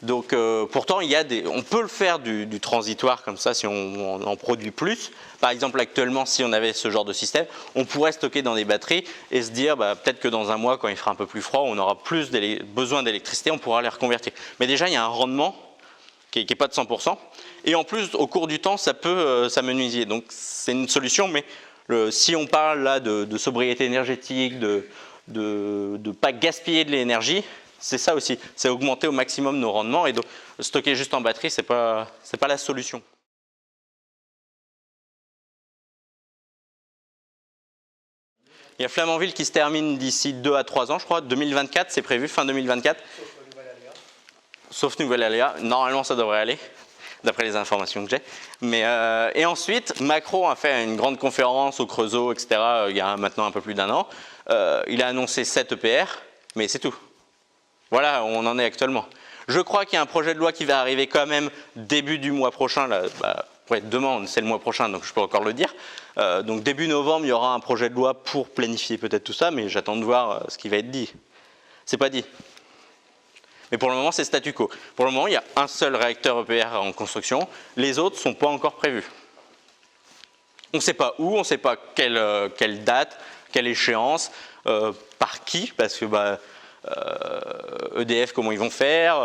Donc pourtant, on peut le faire du transitoire comme ça si on en produit plus. Par exemple, actuellement, si on avait ce genre de système, on pourrait stocker dans des batteries et se dire peut-être que dans un mois, quand il fera un peu plus froid, on aura plus besoin d'électricité, on pourra les reconvertir. Mais déjà, il y a un rendement qui n'est pas de 100%. Et en plus, au cours du temps, ça peut s'amenuiser. Donc c'est une solution, mais si on parle là de sobriété énergétique, de ne pas gaspiller de l'énergie, c'est ça aussi, c'est augmenter au maximum nos rendements et donc stocker juste en batterie, c'est pas la solution. Il y a Flamanville qui se termine d'ici 2 à 3 ans, je crois, 2024, c'est prévu, fin 2024. Sauf nouvelle aléa, normalement ça devrait aller, d'après les informations que j'ai. Mais et ensuite, Macron a fait une grande conférence au Creusot, etc., il y a maintenant un peu plus d'1 an. Il a annoncé 7 EPR, mais c'est tout. Voilà, on en est actuellement. Je crois qu'il y a un projet de loi qui va arriver quand même début du mois prochain. Là, demain, c'est le mois prochain, donc je peux encore le dire. Donc début novembre, il y aura un projet de loi pour planifier peut-être tout ça, mais j'attends de voir ce qui va être dit. C'est pas dit. Mais pour le moment, c'est statu quo. Pour le moment, il y a un seul réacteur EPR en construction. Les autres ne sont pas encore prévus. On ne sait pas où, on ne sait pas quelle date, quelle échéance, par qui, parce que EDF, comment ils vont faire.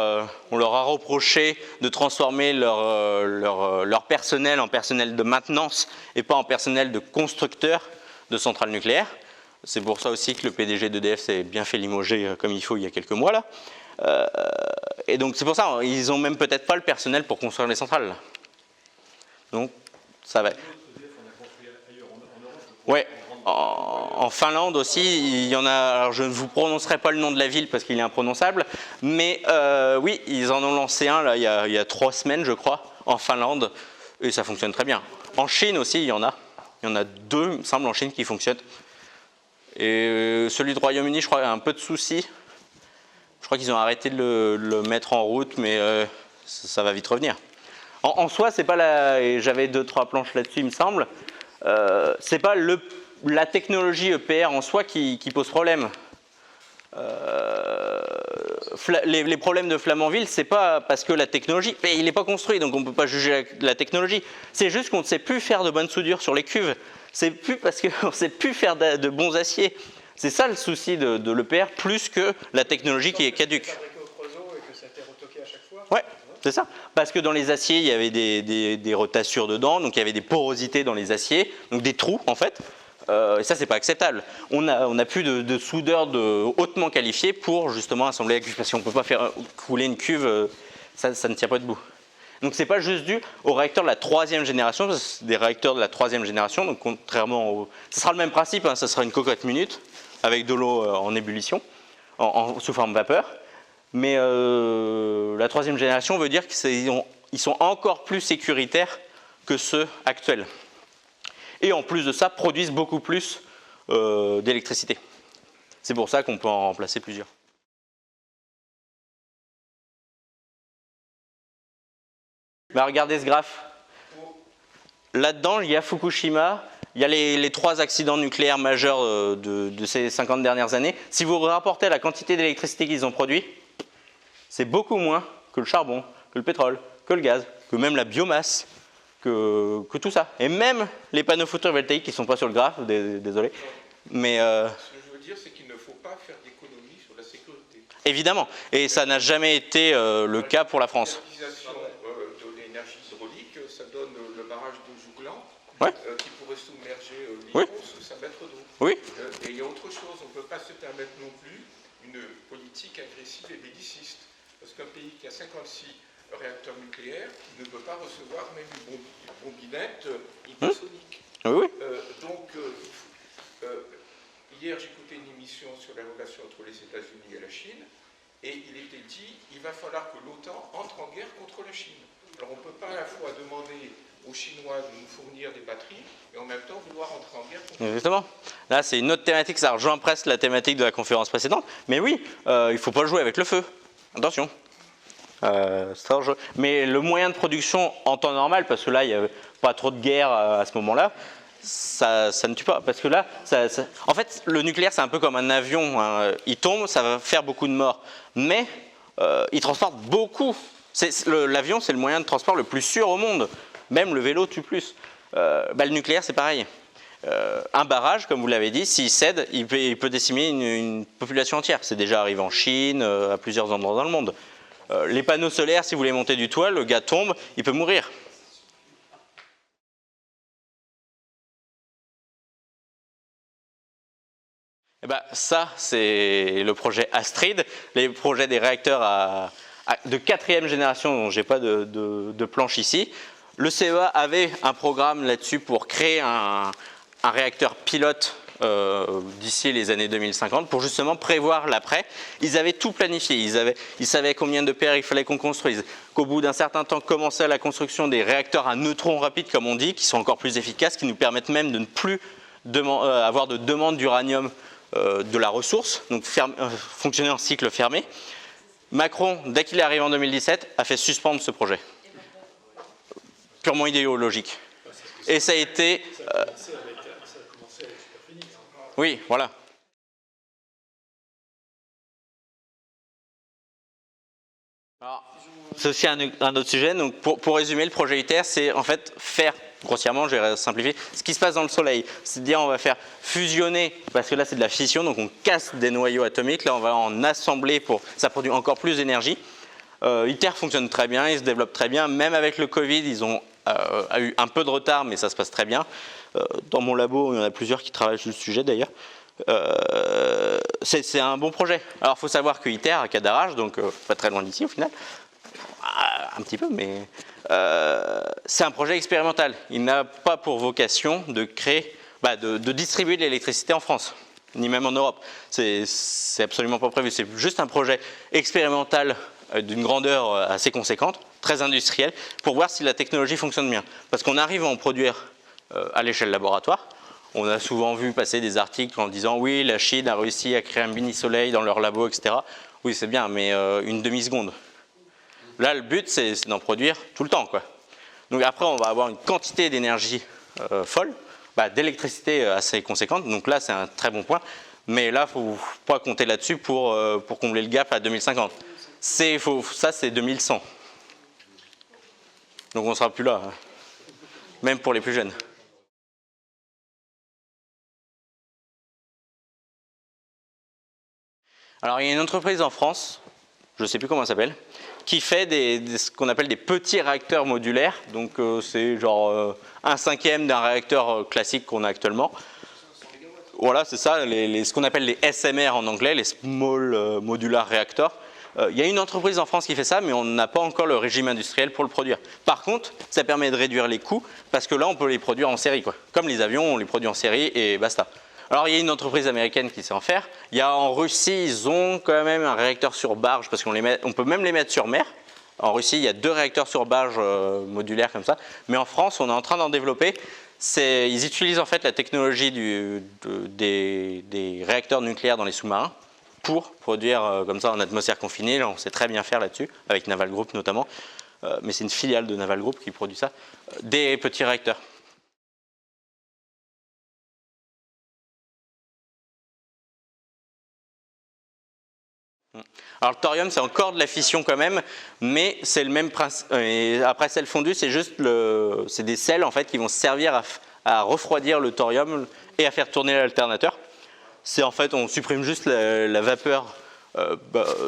On leur a reproché de transformer leur personnel en personnel de maintenance et pas en personnel de constructeur de centrales nucléaires. C'est pour ça aussi que le PDG d'EDF s'est bien fait limoger comme il faut il y a quelques mois là. Et donc c'est pour ça, ils n'ont même peut-être pas le personnel pour construire les centrales. Donc ça va. Ouais. En Finlande aussi, il y en a, alors je ne vous prononcerai pas le nom de la ville parce qu'il est imprononçable, mais oui, ils en ont lancé un là, il y a 3 semaines je crois, en Finlande, et ça fonctionne très bien. En Chine aussi, il y en a 2, il me semble, en Chine qui fonctionnent. Et celui du Royaume-Uni, je crois, a un peu de soucis. Je crois qu'ils ont arrêté de le mettre en route, mais ça va vite revenir. En soi, c'est pas et j'avais 2-3 planches là-dessus, il me semble, c'est pas la technologie EPR en soi qui pose problème. Les problèmes de Flamanville, c'est pas parce que la technologie, il n'est pas construit, donc on ne peut pas juger la technologie. C'est juste qu'on ne sait plus faire de bonne soudure sur les cuves. C'est plus parce qu'on ne sait plus faire de bons aciers. C'est ça le souci de l'EPR, plus que la technologie qui est caduque. Ouais, c'est ça. Parce que dans les aciers, il y avait des rotassures dedans, donc il y avait des porosités dans les aciers, donc des trous en fait. Et ça, c'est pas acceptable. On n'a plus de soudeurs hautement qualifiés pour justement assembler la cuve. Parce qu'on ne peut pas faire couler une cuve, ça ne tient pas debout. Donc c'est pas juste dû aux réacteurs de la 3e génération, c'est des réacteurs de la 3e génération, donc contrairement ce sera le même principe, hein, ça sera une cocotte minute avec de l'eau en ébullition, sous forme vapeur. Mais la 3e génération veut dire qu'ils sont encore plus sécuritaires que ceux actuels. Et en plus de ça, produisent beaucoup plus d'électricité. C'est pour ça qu'on peut en remplacer plusieurs. Regardez ce graphe. Là-dedans, il y a Fukushima, il y a les 3 accidents nucléaires majeurs de ces 50 dernières années. Si vous rapportez la quantité d'électricité qu'ils ont produit, c'est beaucoup moins que le charbon, que le pétrole, que le gaz, que même la biomasse. Que tout ça. Et même les panneaux photovoltaïques qui ne sont pas sur le graphe, désolé. Mais ce que je veux dire, c'est qu'il ne faut pas faire d'économie sur la sécurité. Évidemment. Et ça n'a jamais été le cas pour la France. L'utilisation de l'énergie hydraulique, ça donne le barrage de Jouglan, Ouais. qui pourrait submerger Oui. l'Iran sous 5 mètres d'eau. Oui. Et il y a autre chose, on ne peut pas se permettre non plus une politique agressive et belliciste. Parce qu'un pays qui a 56 réacteurs nucléaires ne peut pas recevoir même une bombinette hypersonique. Oui. Hier, j'écoutais une émission sur la relation entre les États-Unis et la Chine, et il était dit qu'il va falloir que l'OTAN entre en guerre contre la Chine. Alors on ne peut pas à la fois demander aux Chinois de nous fournir des batteries, et en même temps vouloir entrer en guerre contre la Chine. Exactement. Là, c'est une autre thématique, ça rejoint presque la thématique de la conférence précédente. Mais oui, il ne faut pas jouer avec le feu. Attention. Mais le moyen de production en temps normal, parce que là, il n'y a pas trop de guerre à ce moment-là, ça ne tue pas. Parce que là, en fait, le nucléaire, c'est un peu comme un avion. Hein. Il tombe, ça va faire beaucoup de morts. Mais il transporte beaucoup. L'avion, c'est le moyen de transport le plus sûr au monde. Même le vélo tue plus. Le nucléaire, c'est pareil. Un barrage, comme vous l'avez dit, s'il cède, il peut décimer une population entière. C'est déjà arrivé en Chine, à plusieurs endroits dans le monde. Les panneaux solaires, si vous les montez du toit, le gars tombe, il peut mourir. Et ça, c'est le projet Astrid, les projets des réacteurs de 4e génération, dont je n'ai pas de planche ici. Le CEA avait un programme là-dessus pour créer un réacteur pilote d'ici les années 2050 pour justement prévoir l'après. Ils avaient tout planifié, ils savaient combien de paires il fallait qu'on construise, qu'au bout d'un certain temps commençait la construction des réacteurs à neutrons rapides comme on dit, qui sont encore plus efficaces, qui nous permettent même de ne plus avoir de demande d'uranium de la ressource, donc fonctionner en cycle fermé. Macron, dès qu'il est arrivé en 2017, a fait suspendre ce projet. Purement idéologique. Et ça a été... Oui, voilà. C'est aussi un autre sujet. Donc pour résumer, le projet ITER, c'est en fait faire, grossièrement, je vais simplifier, ce qui se passe dans le Soleil. C'est-à-dire on va faire fusionner, parce que là c'est de la fission, donc on casse des noyaux atomiques, là on va en assembler ça produit encore plus d'énergie. ITER fonctionne très bien, il se développe très bien, même avec le Covid, ils ont eu un peu de retard, mais ça se passe très bien. Dans mon labo, il y en a plusieurs qui travaillent sur le sujet d'ailleurs. C'est un bon projet. Alors il faut savoir que ITER à Cadarache, donc pas très loin d'ici au final, un petit peu, mais c'est un projet expérimental. Il n'a pas pour vocation de créer, de distribuer de l'électricité en France, ni même en Europe. C'est absolument pas prévu. C'est juste un projet expérimental d'une grandeur assez conséquente, très industrielle, pour voir si la technologie fonctionne bien. Parce qu'on arrive à en produire à l'échelle laboratoire. On a souvent vu passer des articles en disant oui, la Chine a réussi à créer un mini-soleil dans leur labo, etc. Oui, c'est bien, mais une demi-seconde. Là, le but, c'est d'en produire tout le temps, quoi. Donc après, on va avoir une quantité d'énergie folle, d'électricité assez conséquente. Donc là, c'est un très bon point. Mais là, il ne faut pas compter là-dessus pour combler le gap à 2050. Ça, c'est 2100. Donc on ne sera plus là, même pour les plus jeunes. Alors, il y a une entreprise en France, je ne sais plus comment elle s'appelle, qui fait ce qu'on appelle des petits réacteurs modulaires. Donc, c'est genre 1/5 d'un réacteur classique qu'on a actuellement. Voilà, c'est ça, ce qu'on appelle les SMR en anglais, les Small Modular Reactors. Il y a une entreprise en France qui fait ça, mais on n'a pas encore le régime industriel pour le produire. Par contre, ça permet de réduire les coûts, parce que là, on peut les produire en série, quoi. Comme les avions, on les produit en série et basta. Alors, il y a une entreprise américaine qui sait en faire. Il y a en Russie, ils ont quand même un réacteur sur barge, parce on peut même les mettre sur mer. En Russie, il y a 2 réacteurs sur barge modulaires comme ça. Mais en France, on est en train d'en développer. Ils utilisent en fait la technologie des réacteurs nucléaires dans les sous-marins pour produire comme ça en atmosphère confinée. Là, on sait très bien faire là-dessus, avec Naval Group notamment. Mais c'est une filiale de Naval Group qui produit ça. Des petits réacteurs. Alors le thorium, c'est encore de la fission quand même, mais c'est le même principe. Après sel fondu, c'est juste c'est des sels en fait qui vont servir à refroidir le thorium et à faire tourner l'alternateur. C'est en fait, on supprime juste la vapeur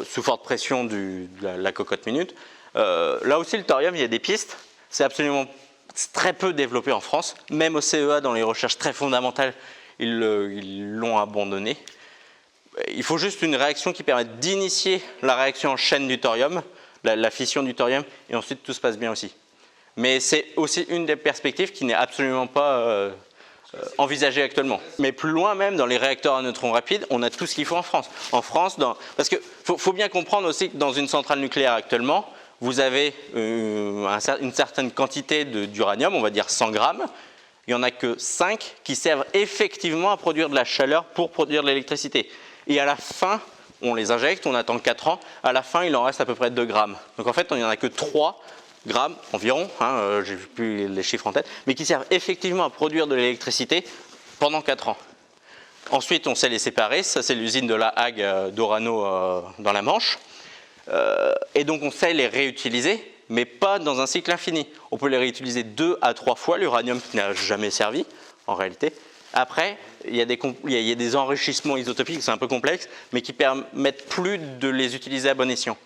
sous forte pression de la cocotte minute. Là aussi, le thorium, il y a des pistes. C'est absolument c'est très peu développé en France. Même au CEA, dans les recherches très fondamentales, ils l'ont abandonné. Il faut juste une réaction qui permette d'initier la réaction en chaîne du thorium, la fission du thorium, et ensuite tout se passe bien aussi. Mais c'est aussi une des perspectives qui n'est absolument pas envisagée actuellement. Mais plus loin même, dans les réacteurs à neutrons rapides, on a tout ce qu'il faut en France. En France, parce qu'il faut bien comprendre aussi que dans une centrale nucléaire actuellement, vous avez une certaine quantité d'uranium, on va dire 100 grammes. Il n'y en a que 5 qui servent effectivement à produire de la chaleur pour produire de l'électricité. Et à la fin, on les injecte, on attend 4 ans. À la fin, il en reste à peu près 2 grammes. Donc en fait, il n'y en a que 3 grammes environ, j'ai plus les chiffres en tête, mais qui servent effectivement à produire de l'électricité pendant 4 ans. Ensuite, on sait les séparer. Ça, c'est l'usine de la Hague d'Orano dans la Manche. Et donc, on sait les réutiliser, mais pas dans un cycle infini. On peut les réutiliser 2 à 3 fois, l'uranium qui n'a jamais servi, en réalité. Après, il y a des enrichissements isotopiques, c'est un peu complexe, mais qui permettent plus de les utiliser à bon escient.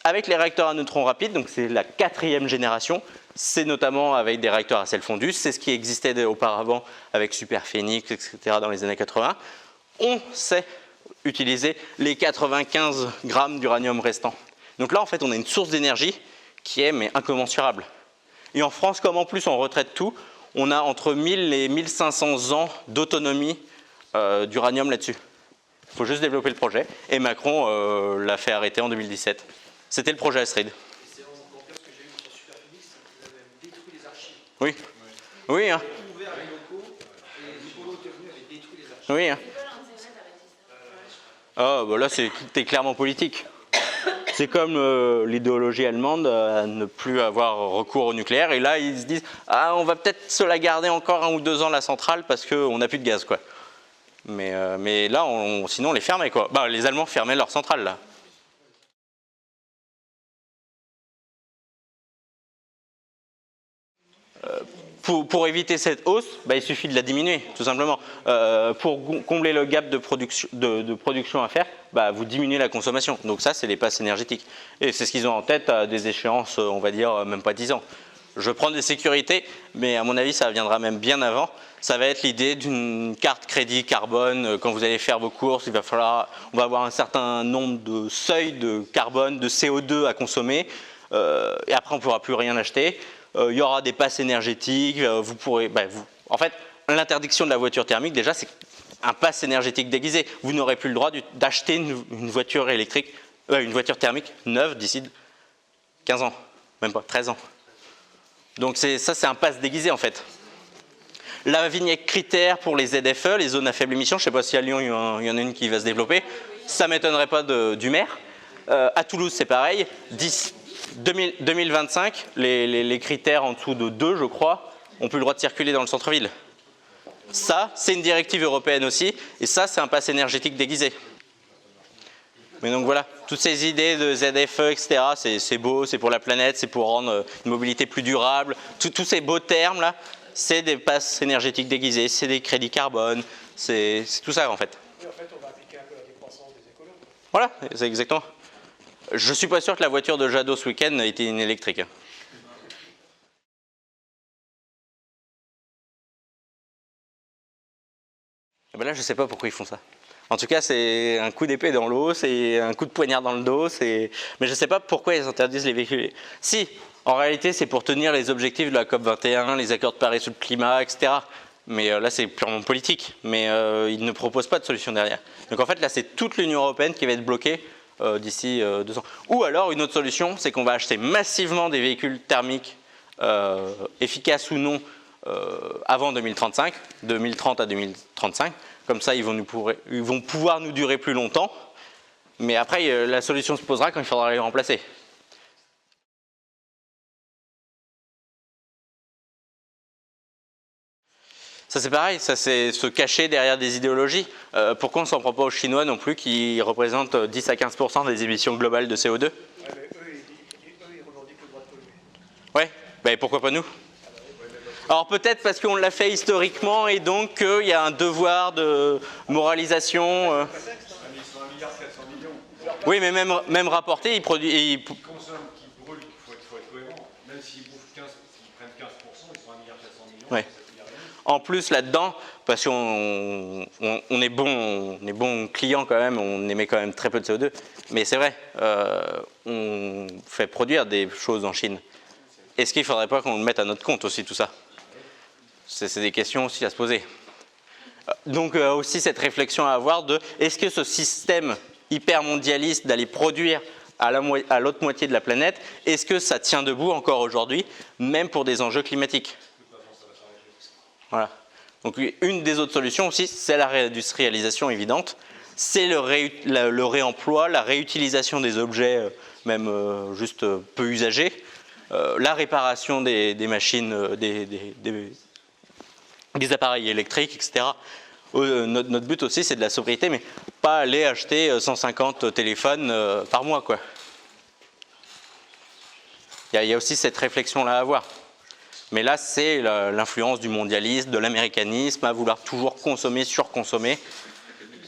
Avec les réacteurs à neutrons rapides, donc c'est la 4e génération, c'est notamment avec des réacteurs à sel fondu, c'est ce qui existait auparavant avec Superphénix, etc. dans les années 80. On sait utiliser les 95 grammes d'uranium restants. Donc là, en fait, on a une source d'énergie qui est mais incommensurable. Et en France, comme en plus on retraite tout, on a entre 1000 et 1500 ans d'autonomie d'uranium là-dessus. Il faut juste développer le projet. Et Macron l'a fait arrêter en 2017. C'était le projet Astrid. C'est encore pire ce que j'ai vu sur Superphénix, c'est qu'ils avaient détruit les archives. Oui. Oui. Hein. Ils avaient ouvert les locaux et les Hippolos qui est venu avaient détruit les archives. Oui. Hein. Ah, bah là, c'était clairement politique. C'est comme l'idéologie allemande à ne plus avoir recours au nucléaire. Et là, ils se disent « Ah, on va peut-être se la garder encore 1 ou 2 ans, la centrale, parce qu'on n'a plus de gaz, quoi. » Mais là, sinon, on les fermait, quoi. Bah, les Allemands fermaient leur centrale, là. Pour éviter cette hausse, bah, il suffit de la diminuer, tout simplement. Pour combler le gap de production à faire, bah, vous diminuez la consommation. Donc ça, c'est les passes énergétiques. Et c'est ce qu'ils ont en tête à des échéances, on va dire, même pas 10 ans. Je prends des sécurités, mais à mon avis, ça viendra même bien avant. Ça va être l'idée d'une carte crédit carbone. Quand vous allez faire vos courses, on va avoir un certain nombre de seuils de carbone, de CO2 à consommer. Et après, on ne pourra plus rien acheter. Il y aura des passes énergétiques, vous pourrez, en fait, l'interdiction de la voiture thermique, déjà, c'est un pass énergétique déguisé. Vous n'aurez plus le droit d'acheter une voiture électrique, une voiture thermique neuve d'ici 15 ans, même pas, 13 ans. Donc ça, c'est un pass déguisé, en fait. La vignette critère pour les ZFE, les zones à faible émission, je ne sais pas si à Lyon, il y en a une qui va se développer, ça ne m'étonnerait pas du maire. À Toulouse, c'est pareil, 2025, les critères en dessous de 2, je crois, n'ont plus le droit de circuler dans le centre-ville. Ça, c'est une directive européenne aussi, et ça, c'est un pass énergétique déguisé. Mais donc voilà, toutes ces idées de ZFE, etc., c'est beau, c'est pour la planète, c'est pour rendre une mobilité plus durable. Tous ces beaux termes-là, c'est des passes énergétiques déguisés, c'est des crédits carbone, c'est tout ça en fait. Oui, en fait, on va appliquer un peu la décroissance des écolos. Voilà, c'est exactement. Je ne suis pas sûr que la voiture de Jadot ce week-end ait été une électrique. Et ben là, je ne sais pas pourquoi ils font ça. En tout cas, c'est un coup d'épée dans l'eau, c'est un coup de poignard dans le dos, mais je ne sais pas pourquoi ils interdisent les véhicules. Si, en réalité, c'est pour tenir les objectifs de la COP21, les accords de Paris sur le climat, etc. Mais là, c'est purement politique. Mais ils ne proposent pas de solution derrière. Donc en fait, là, c'est toute l'Union européenne qui va être bloquée d'ici 2 ans. Ou alors, une autre solution, c'est qu'on va acheter massivement des véhicules thermiques, efficaces ou non, avant 2035, 2030 à 2035. Comme ça, ils vont pouvoir nous durer plus longtemps. Mais après, la solution se posera quand il faudra les remplacer. Ça c'est pareil, ça c'est se cacher derrière des idéologies. Pourquoi on ne s'en prend pas aux Chinois non plus, qui représentent 10 à 15% des émissions globales de CO2 ? Ouais, mais eux, ils revendiquent le droit de polluer. Ouais, ben pourquoi pas nous ? Alors peut-être parce qu'on l'a fait historiquement et donc il y a un devoir de moralisation. Ils sont 1,4 milliard. Oui, mais même rapporté, ils produisent. Qui consomment, qui brûlent, il faut être cohérent. Même s'ils prennent 15% Ouais. En plus là-dedans, parce qu'on est bon client quand même, on émet quand même très peu de CO2, mais c'est vrai, on fait produire des choses en Chine. Est-ce qu'il ne faudrait pas qu'on le mette à notre compte aussi tout ça? C'est des questions aussi à se poser. Donc aussi cette réflexion à avoir de est-ce que ce système hyper mondialiste d'aller produire à l'autre moitié de la planète, est-ce que ça tient debout encore aujourd'hui, même pour des enjeux climatiques? Voilà. Donc une des autres solutions aussi, c'est la réindustrialisation évidente, c'est le réemploi, la réutilisation des objets, même juste peu usagés, la réparation des machines, des appareils électriques, etc. Notre but aussi, c'est de la sobriété, mais pas aller acheter 150 téléphones par mois, quoi. Il y a aussi cette réflexion-là à avoir. Mais là, c'est l'influence du mondialisme, de l'américanisme, à vouloir toujours consommer, surconsommer.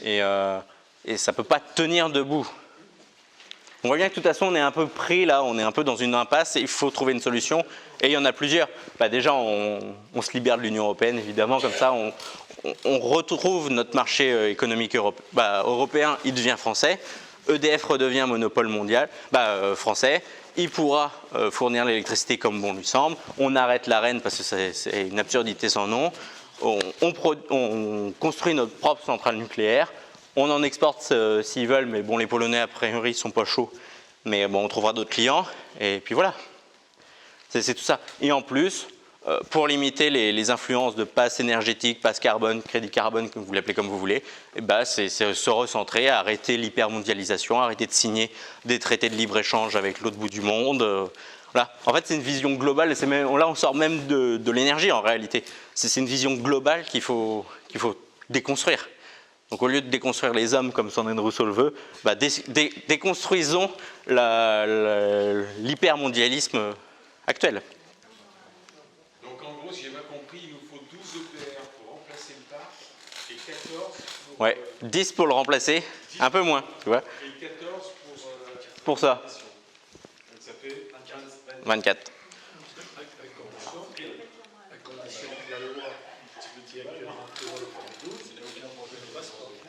Et ça ne peut pas tenir debout. On voit bien que de toute façon, on est un peu pris là, on est un peu dans une impasse et il faut trouver une solution. Et il y en a plusieurs. Déjà, on se libère de l'Union européenne, évidemment, comme ça, on retrouve notre marché économique européen, il devient français. EDF redevient monopole mondial, français. Il pourra fournir l'électricité comme bon lui semble. On arrête l'Arenh parce que c'est une absurdité sans nom. On construit notre propre centrale nucléaire. On en exporte s'ils veulent, mais bon, les Polonais, a priori, ne sont pas chauds. Mais bon, on trouvera d'autres clients. Et puis voilà. C'est tout ça. Et en plus, pour limiter les influences de passe énergétique, passe carbone, crédit carbone, comme vous l'appelez comme vous voulez, c'est se recentrer, arrêter l'hypermondialisation, arrêter de signer des traités de libre-échange avec l'autre bout du monde. Voilà. En fait, c'est une vision globale. Là, on sort même de l'énergie en réalité. C'est une vision globale qu'il faut déconstruire. Donc, au lieu de déconstruire les hommes comme Sandrine Rousseau le veut, déconstruisons l'hypermondialisme actuel. Donc en gros, si j'ai bien compris, il nous faut 12 EPR pour remplacer le parc et 14 pour... Ouais, 10 pour le remplacer, un peu moins, tu vois. Et 14 pour ça. Donc ça fait 24.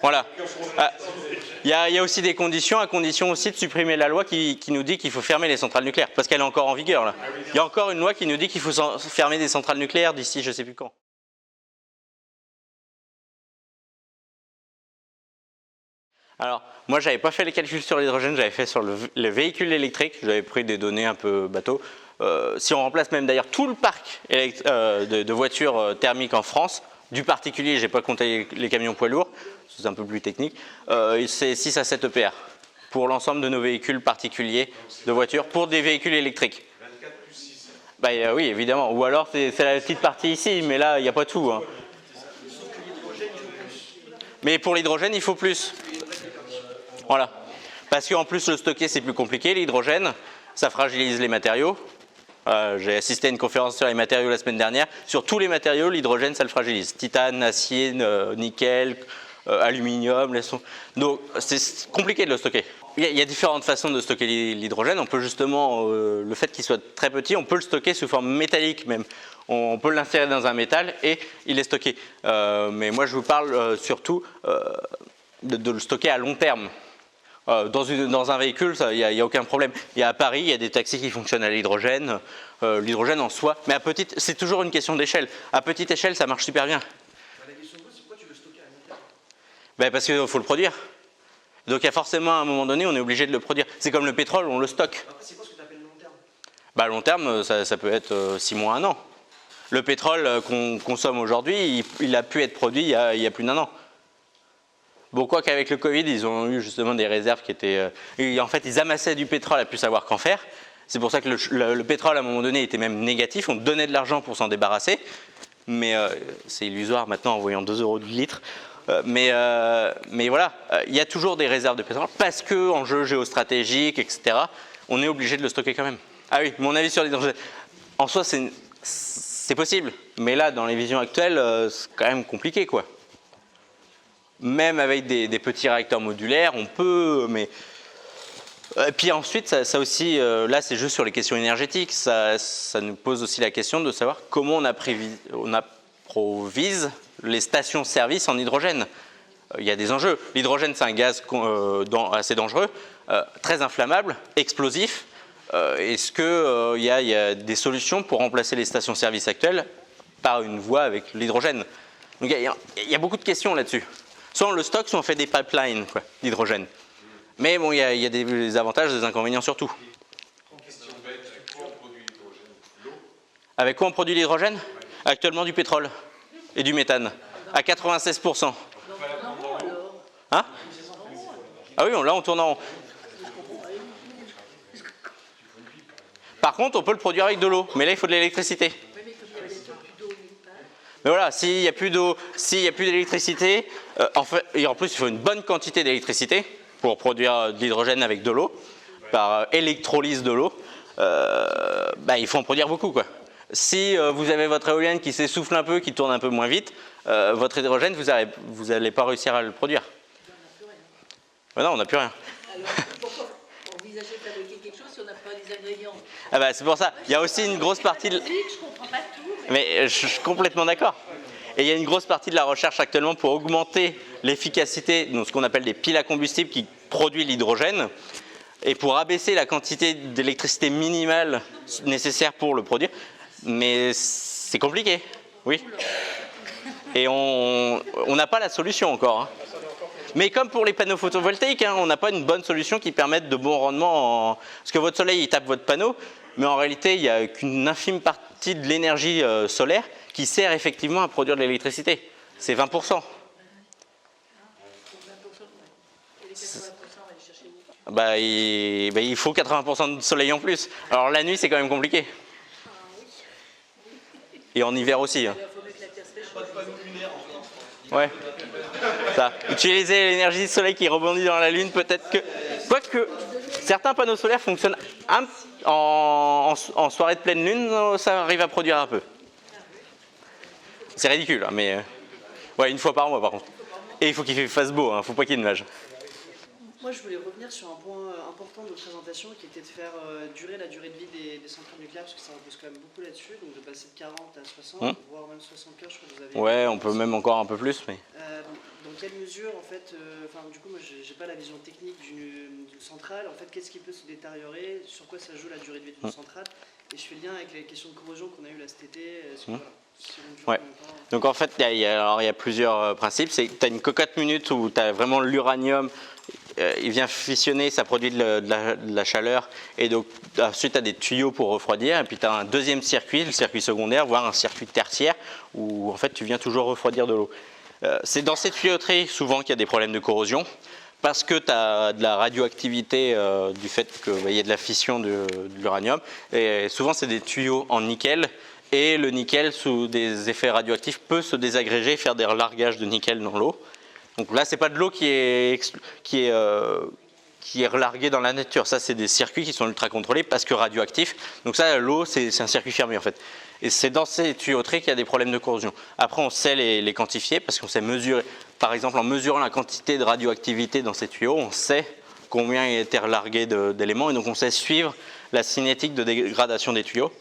Voilà. Il y a aussi des conditions, à condition aussi de supprimer la loi qui nous dit qu'il faut fermer les centrales nucléaires, parce qu'elle est encore en vigueur là. Il y a encore une loi qui nous dit qu'il faut fermer des centrales nucléaires d'ici je ne sais plus quand. Alors, moi j'avais pas fait les calculs sur l'hydrogène, j'avais fait sur le véhicule électrique, j'avais pris des données un peu bateau. Si on remplace même d'ailleurs tout le parc de voitures thermiques en France, du particulier, j'ai pas compté les camions poids lourds, c'est un peu plus technique, c'est 6 à 7 EPR pour l'ensemble de nos véhicules particuliers de voitures, pour des véhicules électriques. 24 plus 6. Oui, évidemment. Ou alors c'est la petite partie ici, mais là, il n'y a pas tout. Hein. Mais pour l'hydrogène, il faut plus. Voilà. Parce qu'en plus, le stocker, c'est plus compliqué, l'hydrogène. Ça fragilise les matériaux. J'ai assisté à une conférence sur les matériaux la semaine dernière. Sur tous les matériaux, l'hydrogène, ça le fragilise. Titane, acier, nickel, aluminium. Donc, c'est compliqué de le stocker. Il y a différentes façons de stocker l'hydrogène. On peut justement, le fait qu'il soit très petit, on peut le stocker sous forme métallique même. On peut l'insérer dans un métal et il est stocké. Mais moi, je vous parle surtout de le stocker à long terme. Dans un véhicule, il n'y a aucun problème. À Paris, il y a des taxis qui fonctionnent à l'hydrogène. L'hydrogène en soi, mais c'est toujours une question d'échelle. À petite échelle, ça marche super bien. La question c'est pourquoi tu veux stocker à long terme? Parce qu'il faut le produire. Donc il y a forcément à un moment donné, on est obligé de le produire. C'est comme le pétrole, on le stocke. Après, c'est quoi ce que tu appelles long terme? Long terme, ça peut être 6 mois, 1 an. Le pétrole qu'on consomme aujourd'hui, il a pu être produit il y a plus d'1 an. Bon, quoi qu'avec le Covid, ils ont eu justement des réserves qui étaient... en fait, ils amassaient du pétrole à plus savoir qu'en faire. C'est pour ça que le pétrole, à un moment donné, était même négatif. On donnait de l'argent pour s'en débarrasser. Mais c'est illusoire maintenant en voyant 2 € du litre. Mais voilà, il y a toujours des réserves de pétrole parce qu'en jeu géostratégique, etc., on est obligé de le stocker quand même. Ah oui, mon avis sur l'hydrogène. En soi, c'est possible. Mais là, dans les visions actuelles, c'est quand même compliqué, quoi. Même avec des petits réacteurs modulaires, on peut, mais Et puis ensuite, ça aussi, là c'est juste sur les questions énergétiques, ça nous pose aussi la question de savoir comment on approvise les stations-service en hydrogène. Il y a des enjeux. L'hydrogène, c'est un gaz assez dangereux, très inflammable, explosif. Est-ce qu'il y a des solutions pour remplacer les stations-service actuelles par une voie avec l'hydrogène? Donc il y a beaucoup de questions là-dessus. Soit on le stocke, soit on fait des pipelines d'hydrogène. Mais bon, il y a des avantages et des inconvénients surtout. Avec quoi on produit l'hydrogène? Actuellement du pétrole et du méthane, à 96%. Hein? Ah oui, là on tourne en rond. Par contre, on peut le produire avec de l'eau, mais là il faut de l'électricité. Mais voilà, s'il n'y a plus d'eau, s'il n'y a plus d'électricité, et en plus il faut une bonne quantité d'électricité pour produire de l'hydrogène avec de l'eau, par électrolyse de l'eau, il faut en produire beaucoup, quoi. Si vous avez votre éolienne qui s'essouffle un peu, qui tourne un peu moins vite, votre hydrogène, vous n'allez pas réussir à le produire. Non, on n'a plus rien. Alors pourquoi envisager de fabriquer quelque chose si on n'a pas les ingrédients? C'est pour ça. Il y a aussi une grosse partie de... Je comprends pas tout. Mais je suis complètement d'accord. Et il y a une grosse partie de la recherche actuellement pour augmenter l'efficacité de ce qu'on appelle des piles à combustible qui produisent l'hydrogène et pour abaisser la quantité d'électricité minimale nécessaire pour le produire. Mais c'est compliqué, oui. Et on n'a pas la solution encore. Hein. Mais comme pour les panneaux photovoltaïques, on n'a pas une bonne solution qui permette de bons rendements. Parce que votre soleil, il tape votre panneau, mais en réalité, il n'y a qu'une infime partie de l'énergie solaire qui sert effectivement à produire de l'électricité. C'est 20%. Il faut 80% de soleil en plus. Alors la nuit, c'est quand même compliqué. Et en hiver aussi. Hein. Ouais. Ça. Utiliser l'énergie du soleil qui rebondit dans la lune, peut-être que... Quoique, certains panneaux solaires fonctionnent en soirée de pleine lune, ça arrive à produire un peu. C'est ridicule, hein, mais... Ouais, une fois par mois par contre. Et il faut qu'il fasse beau, hein, faut pas qu'il y ait de nuages. Moi, je voulais revenir sur un point important de présentation qui était de faire durer la durée de vie des centrales nucléaires, parce que ça repose quand même beaucoup là-dessus, donc de passer de 40 à 60, voire même 75, je crois que vous avez... Ouais, on peut même encore un peu plus, mais... Dans quelle mesure, en fait, du coup, moi, j'ai pas la vision technique d'une centrale, en fait, qu'est-ce qui peut se détériorer, sur quoi ça joue la durée de vie d'une centrale, et je fais le lien avec les questions de corrosion qu'on a eues là cet été, Ouais. Donc en fait, il y a plusieurs principes. Tu as une cocotte minute où tu as vraiment l'uranium, il vient fissionner, ça produit de la chaleur, et donc ensuite tu as des tuyaux pour refroidir, et puis tu as un deuxième circuit, le circuit secondaire, voire un circuit tertiaire, où en fait tu viens toujours refroidir de l'eau. C'est dans ces tuyauteries souvent qu'il y a des problèmes de corrosion, parce que tu as de la radioactivité du fait qu'il y a de la fission de l'uranium, et souvent c'est des tuyaux en nickel. Et le nickel, sous des effets radioactifs, peut se désagréger et faire des largages de nickel dans l'eau. Donc là, ce n'est pas de l'eau qui est relarguée dans la nature. Ça, c'est des circuits qui sont ultra contrôlés parce que radioactifs. Donc ça, l'eau, c'est un circuit fermé en fait. Et c'est dans ces tuyauteries qu'il y a des problèmes de corrosion. Après, on sait les quantifier parce qu'on sait mesurer. Par exemple, en mesurant la quantité de radioactivité dans ces tuyaux, on sait combien il a été relargué d'éléments. Et donc, on sait suivre la cinétique de dégradation des tuyaux.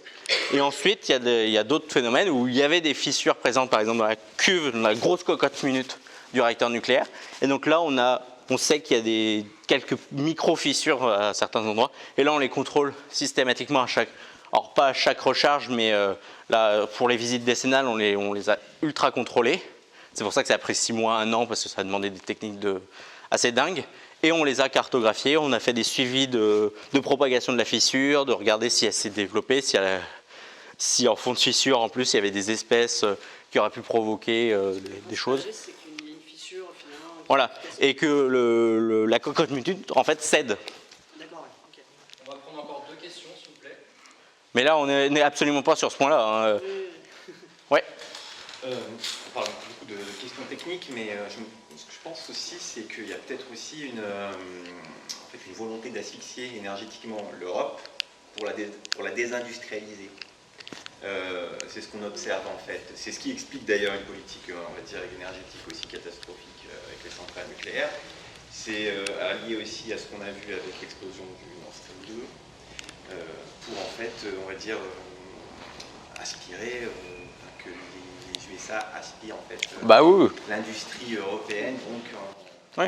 Et ensuite, il y a d'autres phénomènes où il y avait des fissures présentes, par exemple dans la cuve, dans la grosse cocotte minute du réacteur nucléaire. Et donc là, on sait qu'il y a quelques micro-fissures à certains endroits. Et là, on les contrôle systématiquement alors pas à chaque recharge, mais là, pour les visites décennales, on les a ultra contrôlées. C'est pour ça que ça a pris 6 mois, 1 an, parce que ça a demandé des techniques assez dingues. Et on les a cartographiés, on a fait des suivis de propagation de la fissure, de regarder si elle s'est développée, si en fond de fissure, en plus, il y avait des espèces qui auraient pu provoquer des choses. C'est qu'il y a une fissure, finalement... Voilà, et que la cocotte minute, en fait, cède. D'accord, ok. On va prendre encore 2 questions, s'il vous plaît. Mais là, on n'est absolument pas sur ce point-là. Hein. Ouais. On parle beaucoup de questions techniques, mais ce que je pense aussi, c'est qu'il y a peut-être aussi une volonté d'asphyxier énergétiquement l'Europe pour la désindustrialiser. C'est ce qu'on observe en fait. C'est ce qui explique d'ailleurs une politique, on va dire, énergétique aussi catastrophique avec les centrales nucléaires. c'est allié aussi à ce qu'on a vu avec l'explosion du Nord Stream 2, pour en fait, on va dire, aspirer, que les USA aspirent en fait Bah oui. l'industrie européenne. Donc, Oui.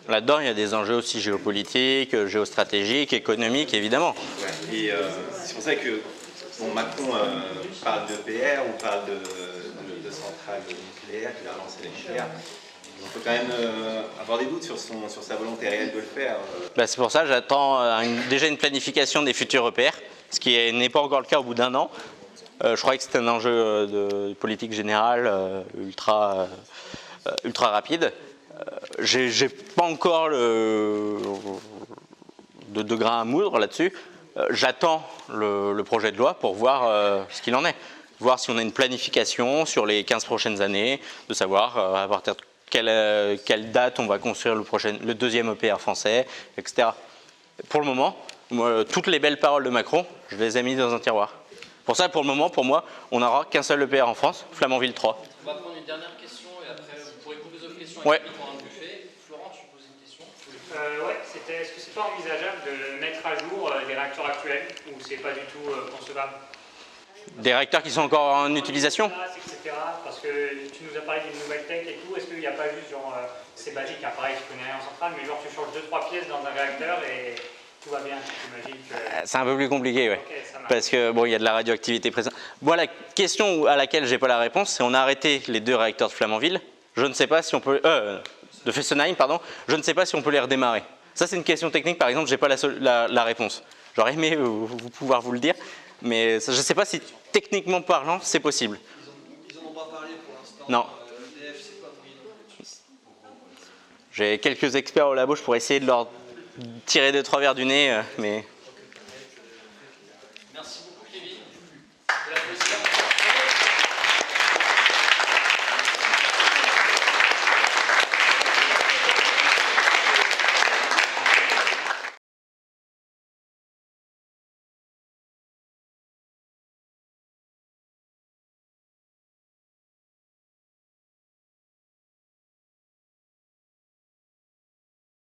Là-dedans, il y a des enjeux aussi géopolitiques, géostratégiques, économiques, évidemment. ouais. Et c'est pour ça que bon, Macron parle d'EPR ou parle de centrales nucléaires, qui va lancer la nucléaire. Il faut quand même avoir des doutes sur sa volonté réelle de le faire. Bah, c'est pour ça que j'attends déjà une planification des futurs EPR, ce qui n'est pas encore le cas au bout d'un an. Je croyais que c'était un enjeu de politique générale ultra rapide. J'ai pas encore de grain à moudre là-dessus. J'attends le projet de loi pour voir ce qu'il en est. Voir si on a une planification sur les 15 prochaines années, de savoir à partir de quelle date on va construire le deuxième EPR français, etc. Pour le moment, moi, toutes les belles paroles de Macron, je les ai mises dans un tiroir. Pour ça, pour le moment, pour moi, on n'aura qu'un seul EPR en France, Flamanville 3. On va prendre une dernière question et après vous pourrez poser d'autres questions Ouais. avec un buffet. Florent, tu poses une question? Ouais, c'était est-ce que c'est pas envisageable de mettre à jour des réacteurs actuels ou c'est pas du tout concevable? Des réacteurs qui sont encore en utilisation? Etc. Parce que tu nous as parlé d'une nouvelle tech et tout, est-ce qu'il n'y a pas juste genre, c'est basique, hein, pareil, je connais rien en centrale, mais genre tu changes 2-3 pièces dans un réacteur et tout va bien, j'imagine que... C'est un peu plus compliqué, ouais. Ok, ça marche. Parce que bon, il y a de la radioactivité présente. Moi, la question à laquelle j'ai pas la réponse, c'est on a arrêté les 2 réacteurs de Flamanville. Je ne sais pas si on peut, de Fessenheim, pardon. Je ne sais pas si on peut les redémarrer. Ça, c'est une question technique. Par exemple, j'ai pas la réponse. J'aurais aimé pouvoir vous le dire, mais je ne sais pas si techniquement parlant, c'est possible. Ils en ont pas parlé pour l'instant. Non. EDF, c'est pas mouillé. J'ai quelques experts au labo, je pourrais essayer de leur tirer 2-3 verres du nez, mais